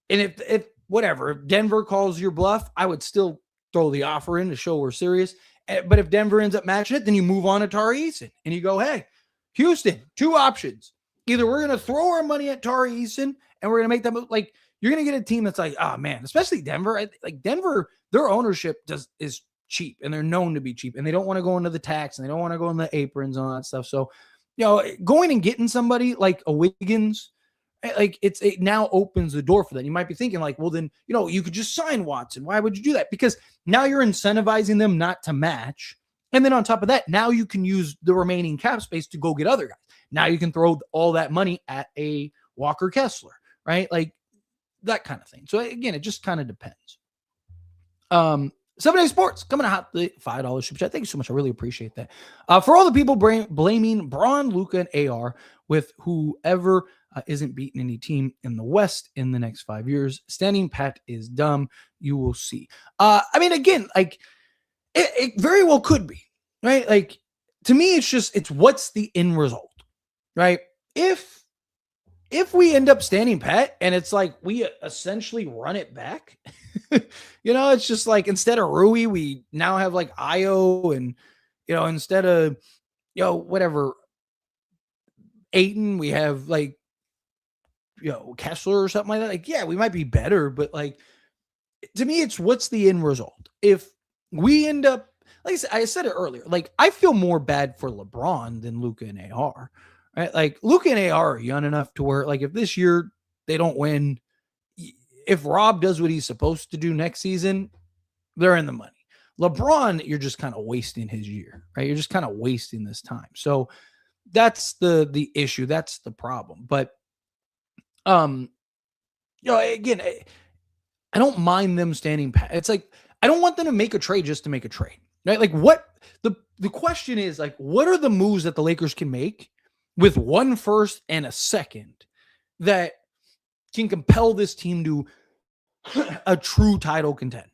and if whatever, if Denver calls your bluff, I would still throw the offer in to show we're serious. But if Denver ends up matching it, then you move on to Tari Eason and you go, hey, Houston, 2 options. Either we're going to throw our money at Tari Eason and we're going to make that move. Like, you're going to get a team that's like, oh man, especially Denver. Like Denver, their ownership is cheap and they're known to be cheap and they don't want to go into the tax and they don't want to go in the aprons and all that stuff. So, going and getting somebody like a Wiggins, like it now opens the door for that. You might be thinking like, well, then, you could just sign Watson. Why would you do that? Because now you're incentivizing them not to match. And then on top of that, now you can use the remaining cap space to go get other guys. Now you can throw all that money at a Walker Kessler, right? Like that kind of thing. So again, it just kind of depends. 7 Day Sports coming out the $5 super chat. Thank you so much. I really appreciate that. For all the people blaming Braun, Luka, and AR with whoever isn't beating any team in the West in the next 5 years, standing pat is dumb. You will see. I mean, again, like it very well could be, right? Like to me, it's what's the end result, right? If we end up standing pat and it's like we essentially run it back, it's just like instead of Rui, we now have like Io and, instead of, whatever, Ayton, we have like, Kessler or something like that. Like, yeah, we might be better, but like, to me, it's what's the end result. If we end up like I said it earlier, like I feel more bad for LeBron than Luka and AR, right? Like Luka and AR are young enough to where, like, if this year they don't win, if Rob does what he's supposed to do next season, they're in the money. LeBron, you're just kind of wasting his year, right? You're just kind of wasting this time. So that's the issue. That's the problem. But again, I don't mind them standing pat. It's like I don't want them to make a trade just to make a trade, right? Like what the question is, like, what are the moves that the Lakers can make with 1 first and a second that can compel this team to a true title contender?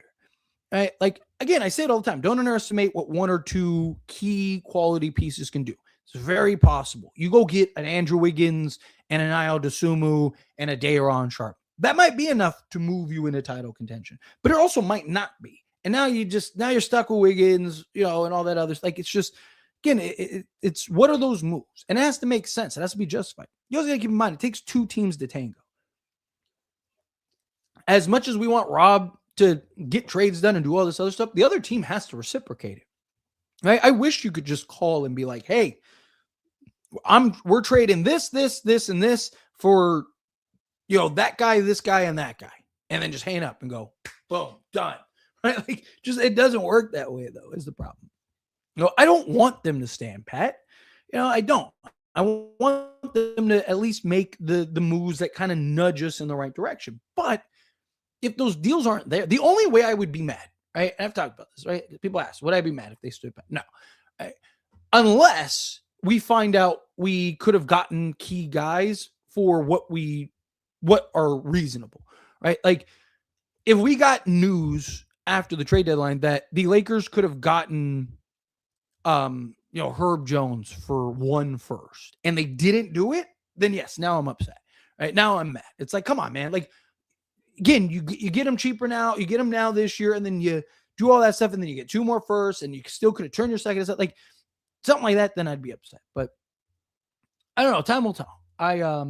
Right? Like, again, I say it all the time. Don't underestimate what 1 or 2 key quality pieces can do. It's very possible. You go get an Andrew Wiggins and an Ayo Dosunmu and a Day'Ron Sharpe. That might be enough to move you into title contention, but it also might not be. And now you're stuck with Wiggins, and all that other. Like, it's just, again, it's what are those moves? And it has to make sense. It has to be justified. You also got to keep in mind, it takes 2 teams to tango. As much as we want Rob to get trades done and do all this other stuff, the other team has to reciprocate it. Right? I wish you could just call and be like, hey, we're trading this, and this for, that guy, this guy, and that guy. And then just hang up and go, boom, done. Right? Like, just, it doesn't work that way, though, is the problem. I don't want them to stand pat. I don't. I want them to at least make the moves that kind of nudge us in the right direction. But if those deals aren't there, the only way I would be mad, right? And I've talked about this, right? People ask, would I be mad if they stood back? No. Right? Unless we find out we could have gotten key guys for what are reasonable, right? Like, if we got news after the trade deadline that the Lakers could have gotten Herb Jones for 1 first and they didn't do it, then yes, now I'm upset. Right? Now I'm mad. It's like, come on, man. Like, again, you get them cheaper now. You get them now this year, and then you do all that stuff, and then you get 2 more firsts, and you still could have turned your second. Like, something like that, then I'd be upset. But I don't know. Time will tell. I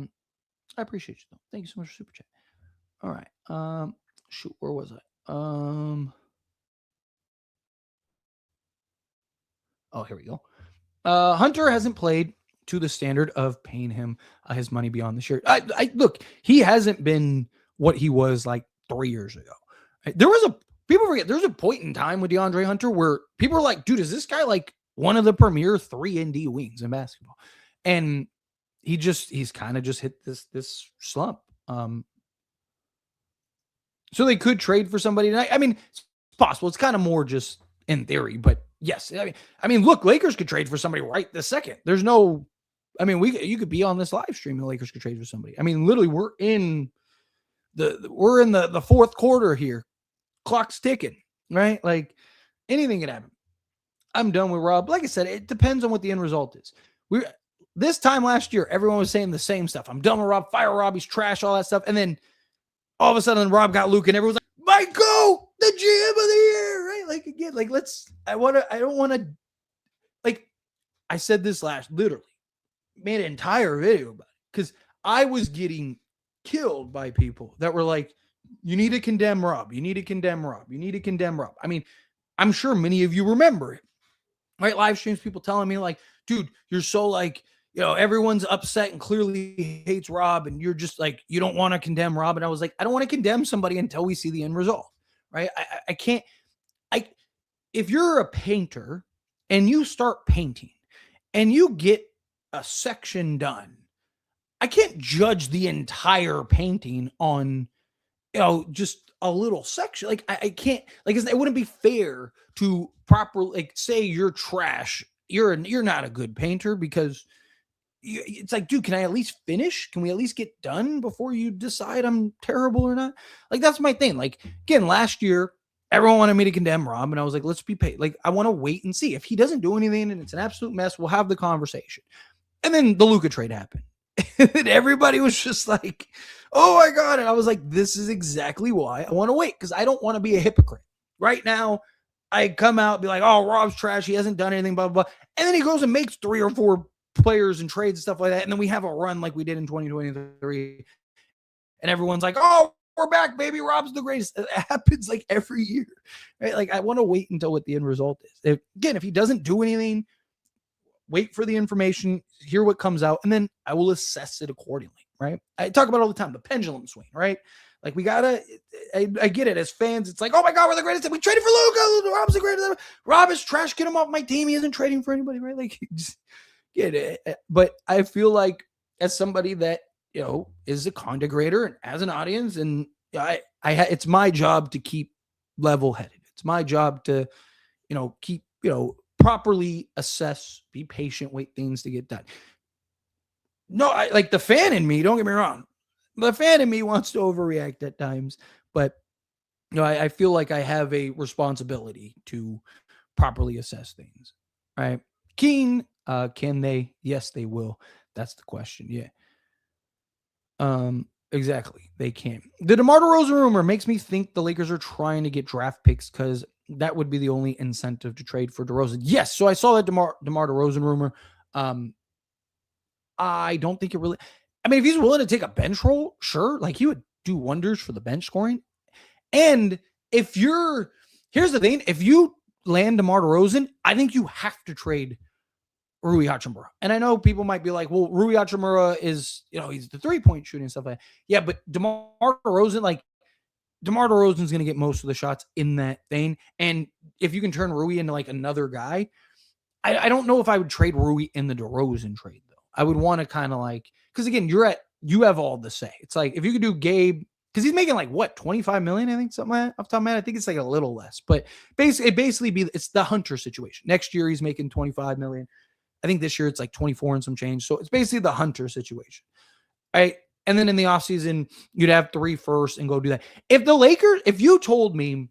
appreciate you, though. Thank you so much for Super Chat. All right. Shoot, where was I? Oh, here we go. Hunter hasn't played to the standard of paying him his money beyond the shirt. Look, he hasn't been what he was like 3 years ago. People forget, there's a point in time with DeAndre Hunter where people are like, dude, is this guy like one of the premier 3-and-D wings in basketball? And he's kind of just hit this slump. So they could trade for somebody tonight. I mean, it's possible. It's kind of more just in theory, but yes. I mean, look, Lakers could trade for somebody right this second. There's no, you could be on this live stream and the Lakers could trade for somebody. I mean, literally, we're in the fourth quarter here. Clock's ticking, right? Like, anything can happen. I'm done with Rob. Like I said, it depends on what the end result is. This time last year, everyone was saying the same stuff. I'm done with Rob. Fire Rob. He's trash, all that stuff. And then all of a sudden, Rob got Luke, and everyone's like, Michael, the GM of the year, right? Like, again, like, I don't want to, like, I said this literally, made an entire video about it, because I was getting killed by people that were like, you need to condemn Rob. You need to condemn Rob. You need to condemn Rob. I mean, I'm sure many of you remember it, right? Live streams, people telling me like, dude, you're so like, everyone's upset and clearly hates Rob, and you're just like, you don't want to condemn Rob. And I was like, I don't want to condemn somebody until we see the end result, right? I can't, if you're a painter and you start painting and you get a section done, I can't judge the entire painting on, just a little section. Like, I can't, like, it wouldn't be fair to properly, like, say you're trash. You're not a good painter because it's like, dude, can I at least finish? Can we at least get done before you decide I'm terrible or not? Like, that's my thing. Like, again, last year, everyone wanted me to condemn Rob, and I was like, let's be paid. Like, I want to wait and see. If he doesn't do anything and it's an absolute mess, we'll have the conversation. And then the Luka trade happened. And everybody was just like, oh my God. And I was like, this is exactly why I want to wait, because I don't want to be a hypocrite. Right now, I come out and be like, oh, Rob's trash. He hasn't done anything, blah, blah, blah. And then he goes and makes 3 or 4 players and trades and stuff like that. And then we have a run like we did in 2023. And everyone's like, oh, we're back, baby. Rob's the greatest. It happens like every year, right? Like I want to wait until what the end result is. If he doesn't do anything, wait for the information, hear what comes out, and then I will assess it accordingly, right? I talk about it all the time, the pendulum swing, right? Like we gotta, I get it as fans. It's like, oh my God, we're the greatest. We traded for Luka. Rob's the greatest. Rob is trash. Get him off my team. He isn't trading for anybody, right? Like, just get it. But I feel like as somebody that is a content creator and has an audience, and it's my job to keep level-headed. It's my job to, keep properly assess, be patient, wait things to get done. No, like the fan in me. Don't get me wrong. The fan in me wants to overreact at times, but I feel like I have a responsibility to properly assess things. Right? Keen, can they? Yes, they will. That's the question. Yeah. Exactly. They can. The DeMar DeRozan rumor makes me think the Lakers are trying to get draft picks because that would be the only incentive to trade for DeRozan. Yes. So I saw that DeMar DeRozan rumor. I don't think it really. I mean, if he's willing to take a bench role, sure. Like he would do wonders for the bench scoring. And here's the thing, if you land DeMar DeRozan, I think you have to trade Rui Hachimura. And I know people might be like, well, Rui Hachimura is, he's the 3-point shooting and stuff like that. Yeah, but DeMar DeRozan's going to get most of the shots in that thing. And if you can turn Rui into like another guy, I don't know if I would trade Rui in the DeRozan trade, though. I would want to kind of like, because again, you have all the say. It's like if you could do Gabe, because he's making like what, 25 million, I think, something like that, off the top of my head. I think it's like a little less, but it's the Hunter situation. Next year he's making 25 million. I think this year it's like 24 and some change. So it's basically the Hunter situation. Right. And then in the offseason, you'd have 3 firsts and go do that. If you told me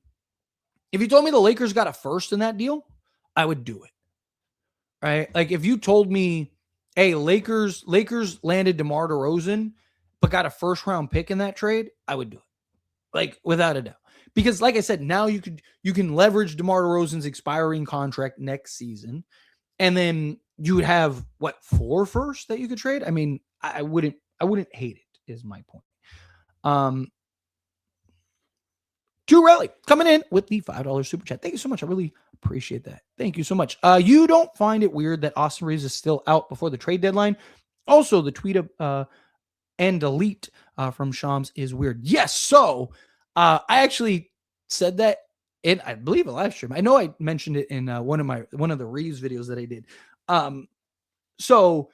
the Lakers got a first in that deal, I would do it. Right. Like if you told me, hey, Lakers landed DeMar DeRozan, but got a first round pick in that trade, I would do it. Like without a doubt. Because like I said, now you can leverage DeMar DeRozan's expiring contract next season. And then you would have 4 firsts that you could trade. I mean, I wouldn't hate it, is my point. Drew Raleigh coming in with the $5 super chat. Thank you so much. I really appreciate that. Thank you so much. You don't find it weird that Austin Reeves is still out before the trade deadline? Also, the tweet of and delete from Shams is weird. Yes. So I actually said that in, I believe, a live stream. I know I mentioned it in one of the Reeves videos that I did. So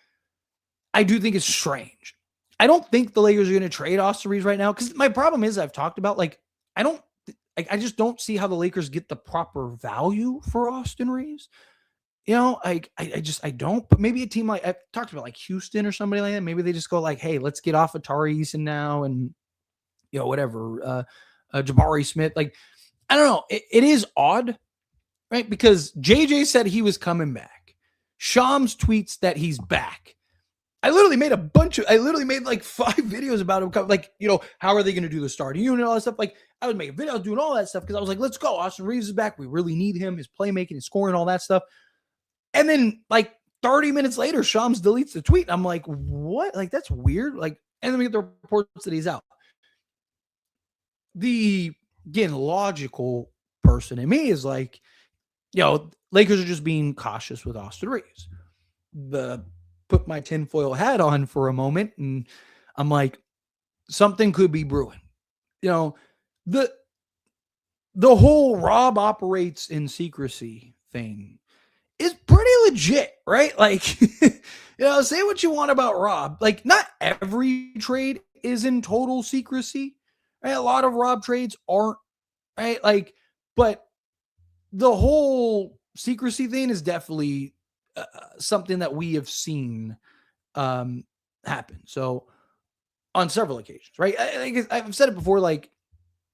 I do think it's strange. I don't think the Lakers are going to trade Austin Reeves right now, because my problem is, I've talked about, like, I just don't see how the Lakers get the proper value for Austin Reeves. I don't. But maybe a team like, I've talked about like Houston or somebody like that. Maybe they just go like, hey, let's get off of Tari Eason now, and whatever. Jabari Smith. Like, I don't know. It is odd, right? Because JJ said he was coming back. Shams tweets that he's back. I literally made like 5 videos about him. Like, how are they going to do the starting unit, all that stuff. Like, I would make a video, I was doing all that stuff because I was like, let's go. Austin Reeves is back. We really need him. His playmaking, his scoring, all that stuff. And then like 30 minutes later, Shams deletes the tweet. I'm like, what? Like, that's weird. Like, and then we get the reports that he's out. The, again, logical person in me is like, Lakers are just being cautious with Austin Reeves. Put my tinfoil hat on for a moment, and I'm like, something could be brewing. The whole Rob operates in secrecy thing is pretty legit, right? Like, say what you want about Rob. Like, not every trade is in total secrecy, right? A lot of Rob trades aren't, right? Like, but the whole secrecy thing is definitely something that we have seen happen. So on several occasions, right? I've said it before, like,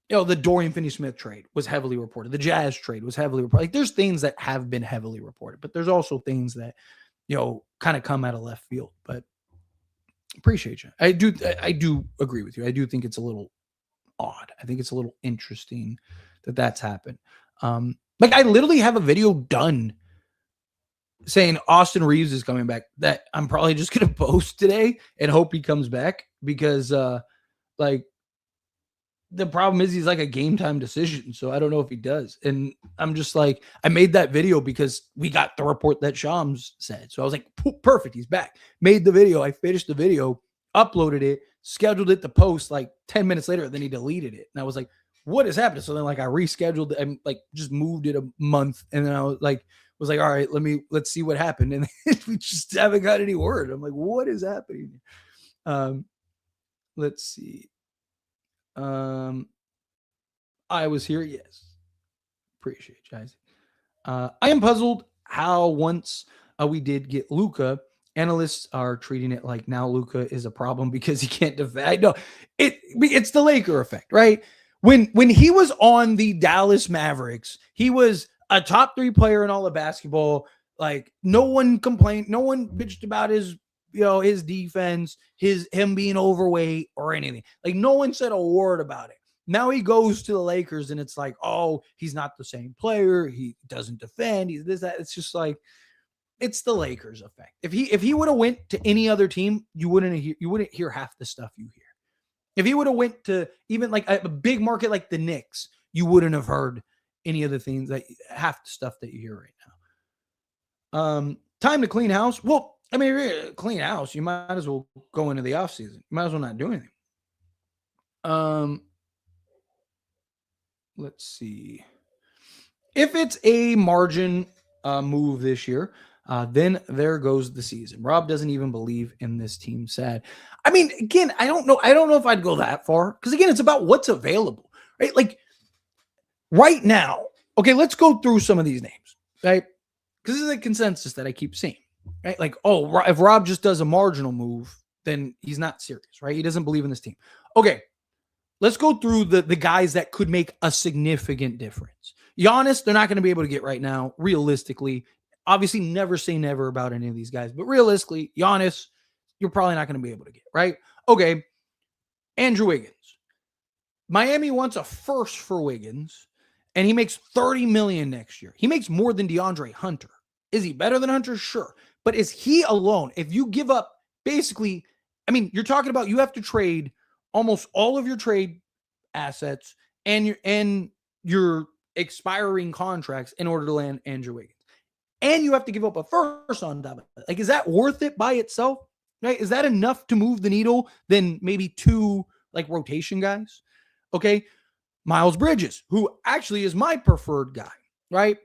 the Dorian Finney-Smith trade was heavily reported. The Jazz trade was heavily reported. Like, there's things that have been heavily reported, but there's also things that, kind of come out of left field. But appreciate you. I do agree with you. I do think it's a little odd. I think it's a little interesting that that's happened. Like, I literally have a video done saying Austin Reeves is coming back that I'm probably just going to post today and hope he comes back, because like, the problem is he's like a game time decision. So I don't know if he does. And I'm just like, I made that video because we got the report that Shams said. So I was like, perfect. He's back. Made the video. I finished the video, uploaded it, scheduled it to post like 10 minutes later. Then he deleted it. And I was like, what is happening? So then like I rescheduled it and like just moved it a month. And then I was like, all right, let's see what happened. And we just haven't got any word. I'm like, what is happening? Let's see. I was here. Yes. Appreciate you guys. I am puzzled how once we did get Luka, analysts are treating it like now Luka is a problem because he can't defend. No, it's the Laker effect, right? When he was on the Dallas Mavericks, he was a top 3 player in all of basketball. Like no one complained, no one bitched about his his defense, him being overweight or anything. Like no one said a word about it. Now he goes to the Lakers and it's like, oh, he's not the same player. He doesn't defend. He's this, that. It's just like, it's the Lakers effect. If he would have went to any other team, you wouldn't hear half the stuff you hear. If he would have went to even like a big market like the Knicks, you wouldn't have heard any of the things that half the stuff that you hear right now. Time to clean house. Well, I mean, if you're clean house, you might as well go into the offseason. You might as well not do anything. Let's see. If it's a margin move this year, then there goes the season. Rob doesn't even believe in this team. Sad. I mean, again, I don't know if I'd go that far because again, it's about what's available, right? Like right now. Okay, let's go through some of these names, right? Because this is a consensus that I keep seeing, right? Like, oh, if Rob just does a marginal move, then he's not serious, right? He doesn't believe in this team. Okay. Let's go through the guys that could make a significant difference. Giannis, they're not going to be able to get right now, realistically. Obviously, never say never about any of these guys. But realistically, Giannis, you're probably not going to be able to get, right? Okay, Andrew Wiggins. Miami wants a first for Wiggins, and he makes $30 million next year. He makes more than DeAndre Hunter. Is he better than Hunter? Sure. But is he alone? If you give up basically, I mean, you're talking about you have to trade almost all of your trade assets and your expiring contracts in order to land Andrew Wiggins. And you have to give up a first on top of it. Like, is that worth it by itself? Right? Is that enough to move the needle than maybe 2 like rotation guys? Okay. Miles Bridges, who actually is my preferred guy, right?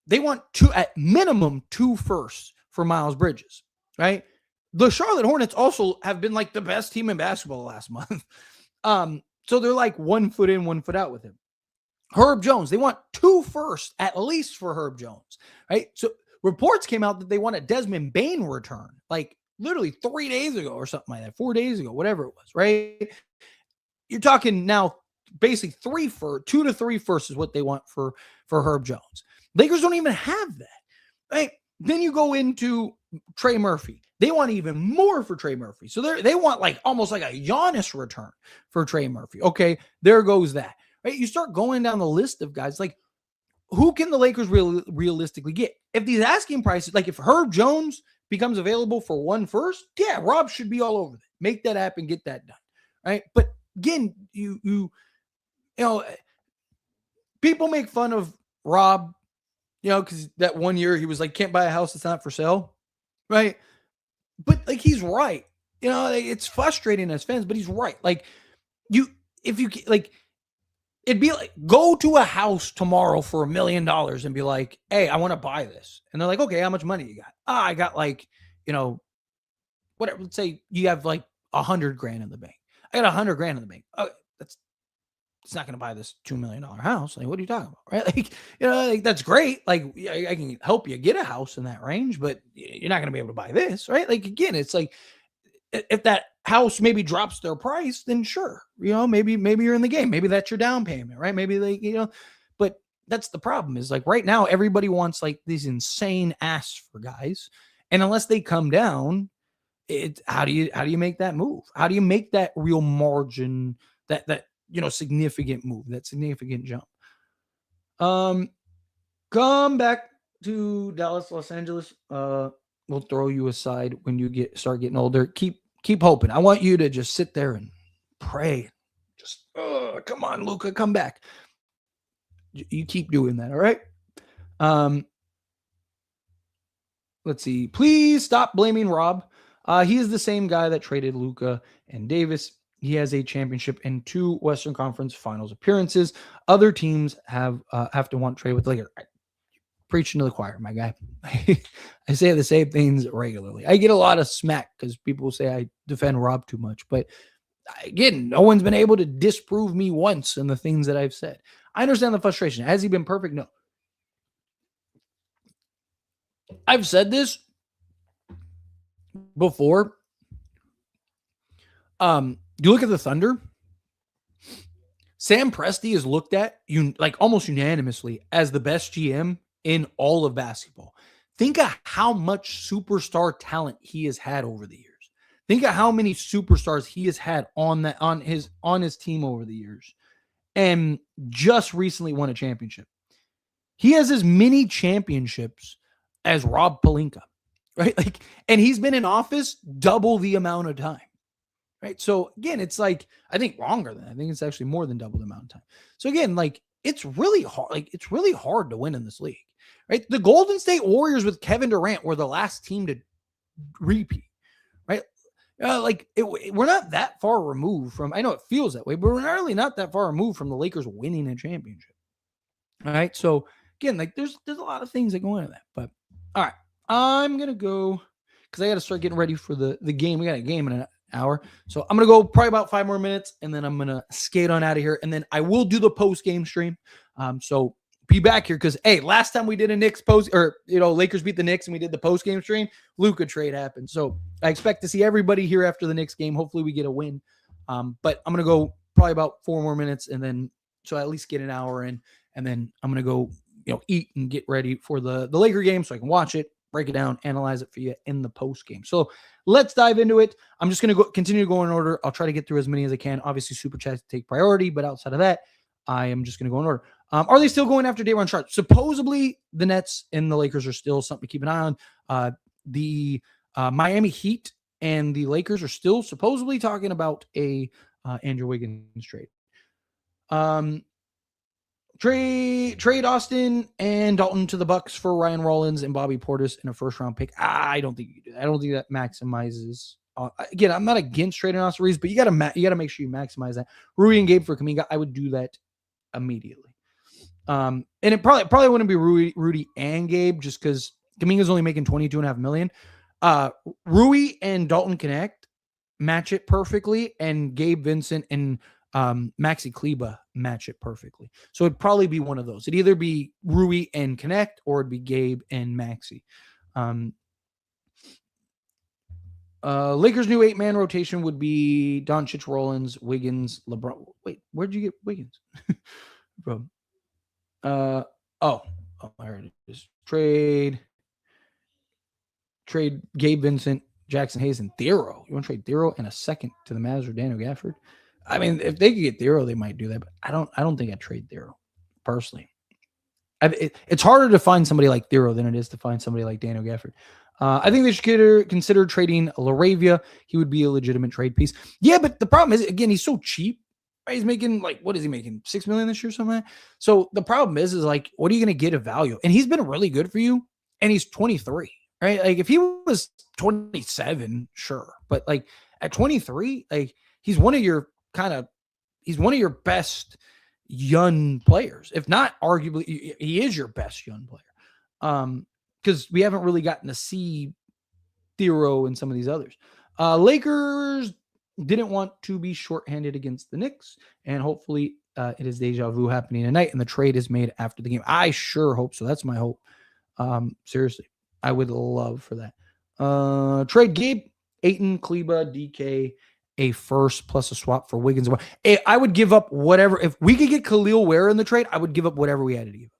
They want at minimum 2 firsts for Miles Bridges, right? The Charlotte Hornets also have been like the best team in basketball last month. So they're like 1 foot in, 1 foot out with him. Herb Jones, they want 2 firsts at least for Herb Jones, right? So reports came out that they want a Desmond Bane return, like literally 3 days ago or something like that, 4 days ago, whatever it was, right? You're talking now basically 2 to 3 firsts is what they want for Herb Jones. Lakers don't even have that, right? Then you go into Trey Murphy. They want even more for Trey Murphy. So they want like almost like a Giannis return for Trey Murphy. Okay, there goes that. Right? You start going down the list of guys like who can the Lakers realistically get? If these asking prices, like if Herb Jones becomes available for 1 first, yeah, Rob should be all over that. Make that happen, get that done. Right? But again, you know, people make fun of Rob, because that 1 year he was like, can't buy a house that's not for sale. Right? But like he's right. It's frustrating as fans, but he's right. Like it'd be like go to a house tomorrow for $1 million and be like, hey, I want to buy this. And they're like, okay, how much money you got? I got like, whatever. Let's say you have like $100,000 in the bank. I got $100,000 in the bank. Oh, it's not going to buy this $2 million house. Like, what are you talking about? Right? Like, that's great. Like, I can help you get a house in that range, but you're not going to be able to buy this, right? Like, again, it's like, if that house maybe drops their price, then sure, maybe you're in the game. Maybe that's your down payment, right? Maybe but that's the problem is like right now, everybody wants like these insane asks for guys. And unless they come down, how do you make that move? How do you make that real margin, that significant move, that significant jump? Come back to Dallas, Los Angeles. We'll throw you aside when you start getting older. Keep hoping. I want you to just sit there and pray. Just come on, Luka, come back. You keep doing that, all right? Let's see. Please stop blaming Rob. He is the same guy that traded Luka and Davis. He has a championship and 2 Western Conference Finals appearances. Other teams have to want trade with Lakers. Preaching to the choir, my guy. I say the same things regularly. I get a lot of smack because people say I defend Rob too much. But again, no one's been able to disprove me once in the things that I've said. I understand the frustration. Has he been perfect? No. I've said this before. You look at the Thunder. Sam Presti is looked at like almost unanimously as the best GM in all of basketball. Think of how much superstar talent he has had over the years. Think of how many superstars he has had on his team over the years, and just recently won a championship. He has as many championships as Rob Pelinka, right? Like, and he's been in office double the amount of time, right? So again, it's like, I think longer than, I think it's actually more than double the amount of time. So again, like, it's really hard. Like, it's really hard to win in this league, right? The Golden State Warriors with Kevin Durant were the last team to repeat, right? We're not that far removed from, I know it feels that way, but we're really not that far removed from the Lakers winning a championship. All right. So again, like there's a lot of things that go into that, but all right, I'm going to go because I got to start getting ready for the game. We got a game in an hour. So I'm going to go probably about 5 more minutes and then I'm going to skate on out of here. And then I will do the post game stream. So be back here because, hey, last time we did a Knicks post or, Lakers beat the Knicks and we did the post game stream, Luka trade happened. So I expect to see everybody here after the Knicks game. Hopefully we get a win. But I'm going to go probably about 4 more minutes and then, so I at least get an hour in and then I'm going to go, eat and get ready for the Laker game so I can watch it, break it down, analyze it for you in the post game. So let's dive into it. I'm just going to continue to go in order. I'll try to get through as many as I can. Obviously, super chats take priority, but outside of that, I am just going to go in order. Are they still going after Day'Ron Sharpe? Supposedly, the Nets and the Lakers are still something to keep an eye on. The Miami Heat and the Lakers are still supposedly talking about a Andrew Wiggins trade. Trade Austin and Dalton to the Bucks for Ryan Rollins and Bobby Portis in a first-round pick. I don't think you do that. I don't think that maximizes. Again, I'm not against trading Austin Reeves, but you got to make sure you maximize that. Rui and Gabe for Kuminga, I would do that immediately. And it probably wouldn't be Rudy and Gabe just because Kuminga's only making $22.5 million. Rui and Dalton connect, match it perfectly, and Gabe Vincent and Maxi Kleba match it perfectly. So it'd probably be one of those. It'd either be Rui and Connect or it'd be Gabe and Maxi. Lakers' new 8-man rotation would be Doncic, Rollins, Wiggins, LeBron. Wait, where'd you get Wiggins? Bro. I heard it is. Trade Gabe Vincent, Jackson Hayes, and Thero. You want to trade Thero and a second to the Mavs or Daniel Gafford? I mean, if they could get Thero, they might do that, but I don't think I'd trade Thero personally. It's harder to find somebody like Thero than it is to find somebody like Daniel Gafford. I think they should consider trading LaRavia. He would be a legitimate trade piece. Yeah, but the problem is, again, he's so cheap. Right? He's making what is he making? $6 million this year, something like that? So the problem is like, what are you going to get of value? And he's been really good for you, and he's 23, right? Like if he was 27, sure, but like at 23, like he's one of your best young players, if not arguably, he is your best young player. Because we haven't really gotten to see Thero and some of these others. Lakers didn't want to be shorthanded against the Knicks, and hopefully it is deja vu happening tonight, and the trade is made after the game. I sure hope so. That's my hope. Seriously, I would love for that. Trade Gabe, Ayton, Kleba, DK, a first plus a swap for Wiggins. I would give up whatever. If we could get Khalil Ware in the trade, I would give up whatever we had to give.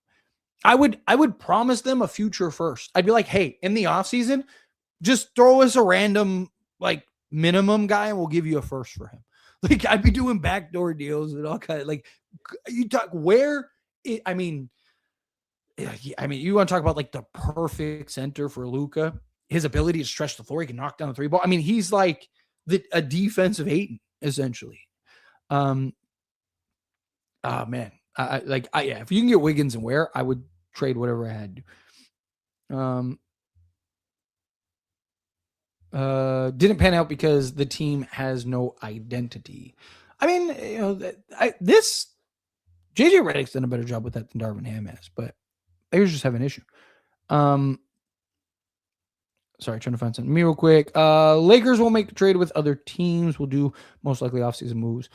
I would promise them a future first. I'd be like, hey, in the offseason, just throw us a random like minimum guy and we'll give you a first for him. Like I'd be doing backdoor deals and all kind of like you talk where it, I mean, you want to talk about like the perfect center for Luka, his ability to stretch the floor. He can knock down the three ball. I mean, he's like a defensive Ayton essentially. Oh man, yeah. If you can get Wiggins and Ware, I would trade whatever I had to. Didn't pan out because the team has no identity. I mean, this JJ Redick's done a better job with that than Darvin Ham has, but Lakers just have an issue. Sorry, trying to find something real quick. Lakers will make the trade with other teams. We'll do most likely offseason moves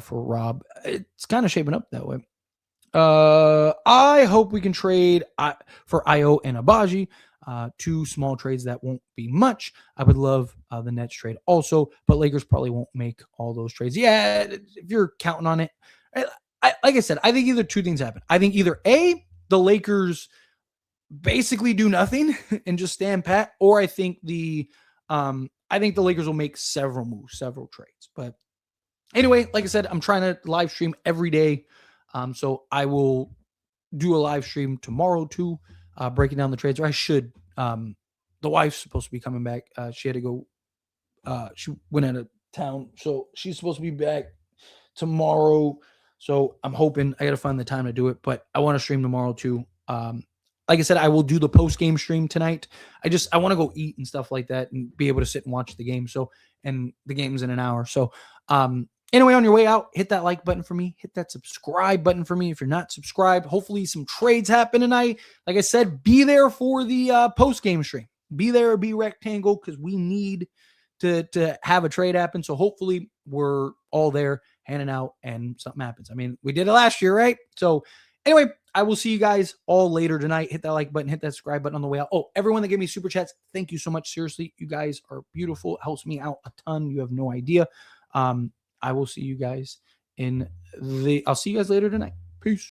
for Rob. It's kind of shaping up that way. I hope we can trade for Io and Abaji. Two small trades that won't be much. I would love the Nets trade also, but Lakers probably won't make all those trades. Yeah, if you're counting on it. Like I said, I think either two things happen. I think either A, the Lakers basically do nothing and just stand pat, or I think the Lakers will make several moves, several trades. But anyway, like I said, I'm trying to live stream every day. So I will do a live stream tomorrow too, breaking down the trades, or I should. The wife's supposed to be coming back. She had to go. She went out of town, so she's supposed to be back tomorrow. So I'm hoping I got to find the time to do it, but I want to stream tomorrow too. Like I said, I will do the post game stream tonight. I want to go eat and stuff like that and be able to sit and watch the game. So, and the game's in an hour. So, anyway, on your way out, hit that like button for me. Hit that subscribe button for me if you're not subscribed. Hopefully some trades happen tonight. Like I said, be there for the post-game stream. Be there, be rectangle, because we need to have a trade happen. So hopefully we're all there handing out and something happens. I mean, we did it last year, right? So anyway, I will see you guys all later tonight. Hit that like button, hit that subscribe button on the way out. Oh, everyone that gave me super chats, thank you so much. Seriously, you guys are beautiful. It helps me out a ton. You have no idea. I will see you guys I'll see you guys later tonight.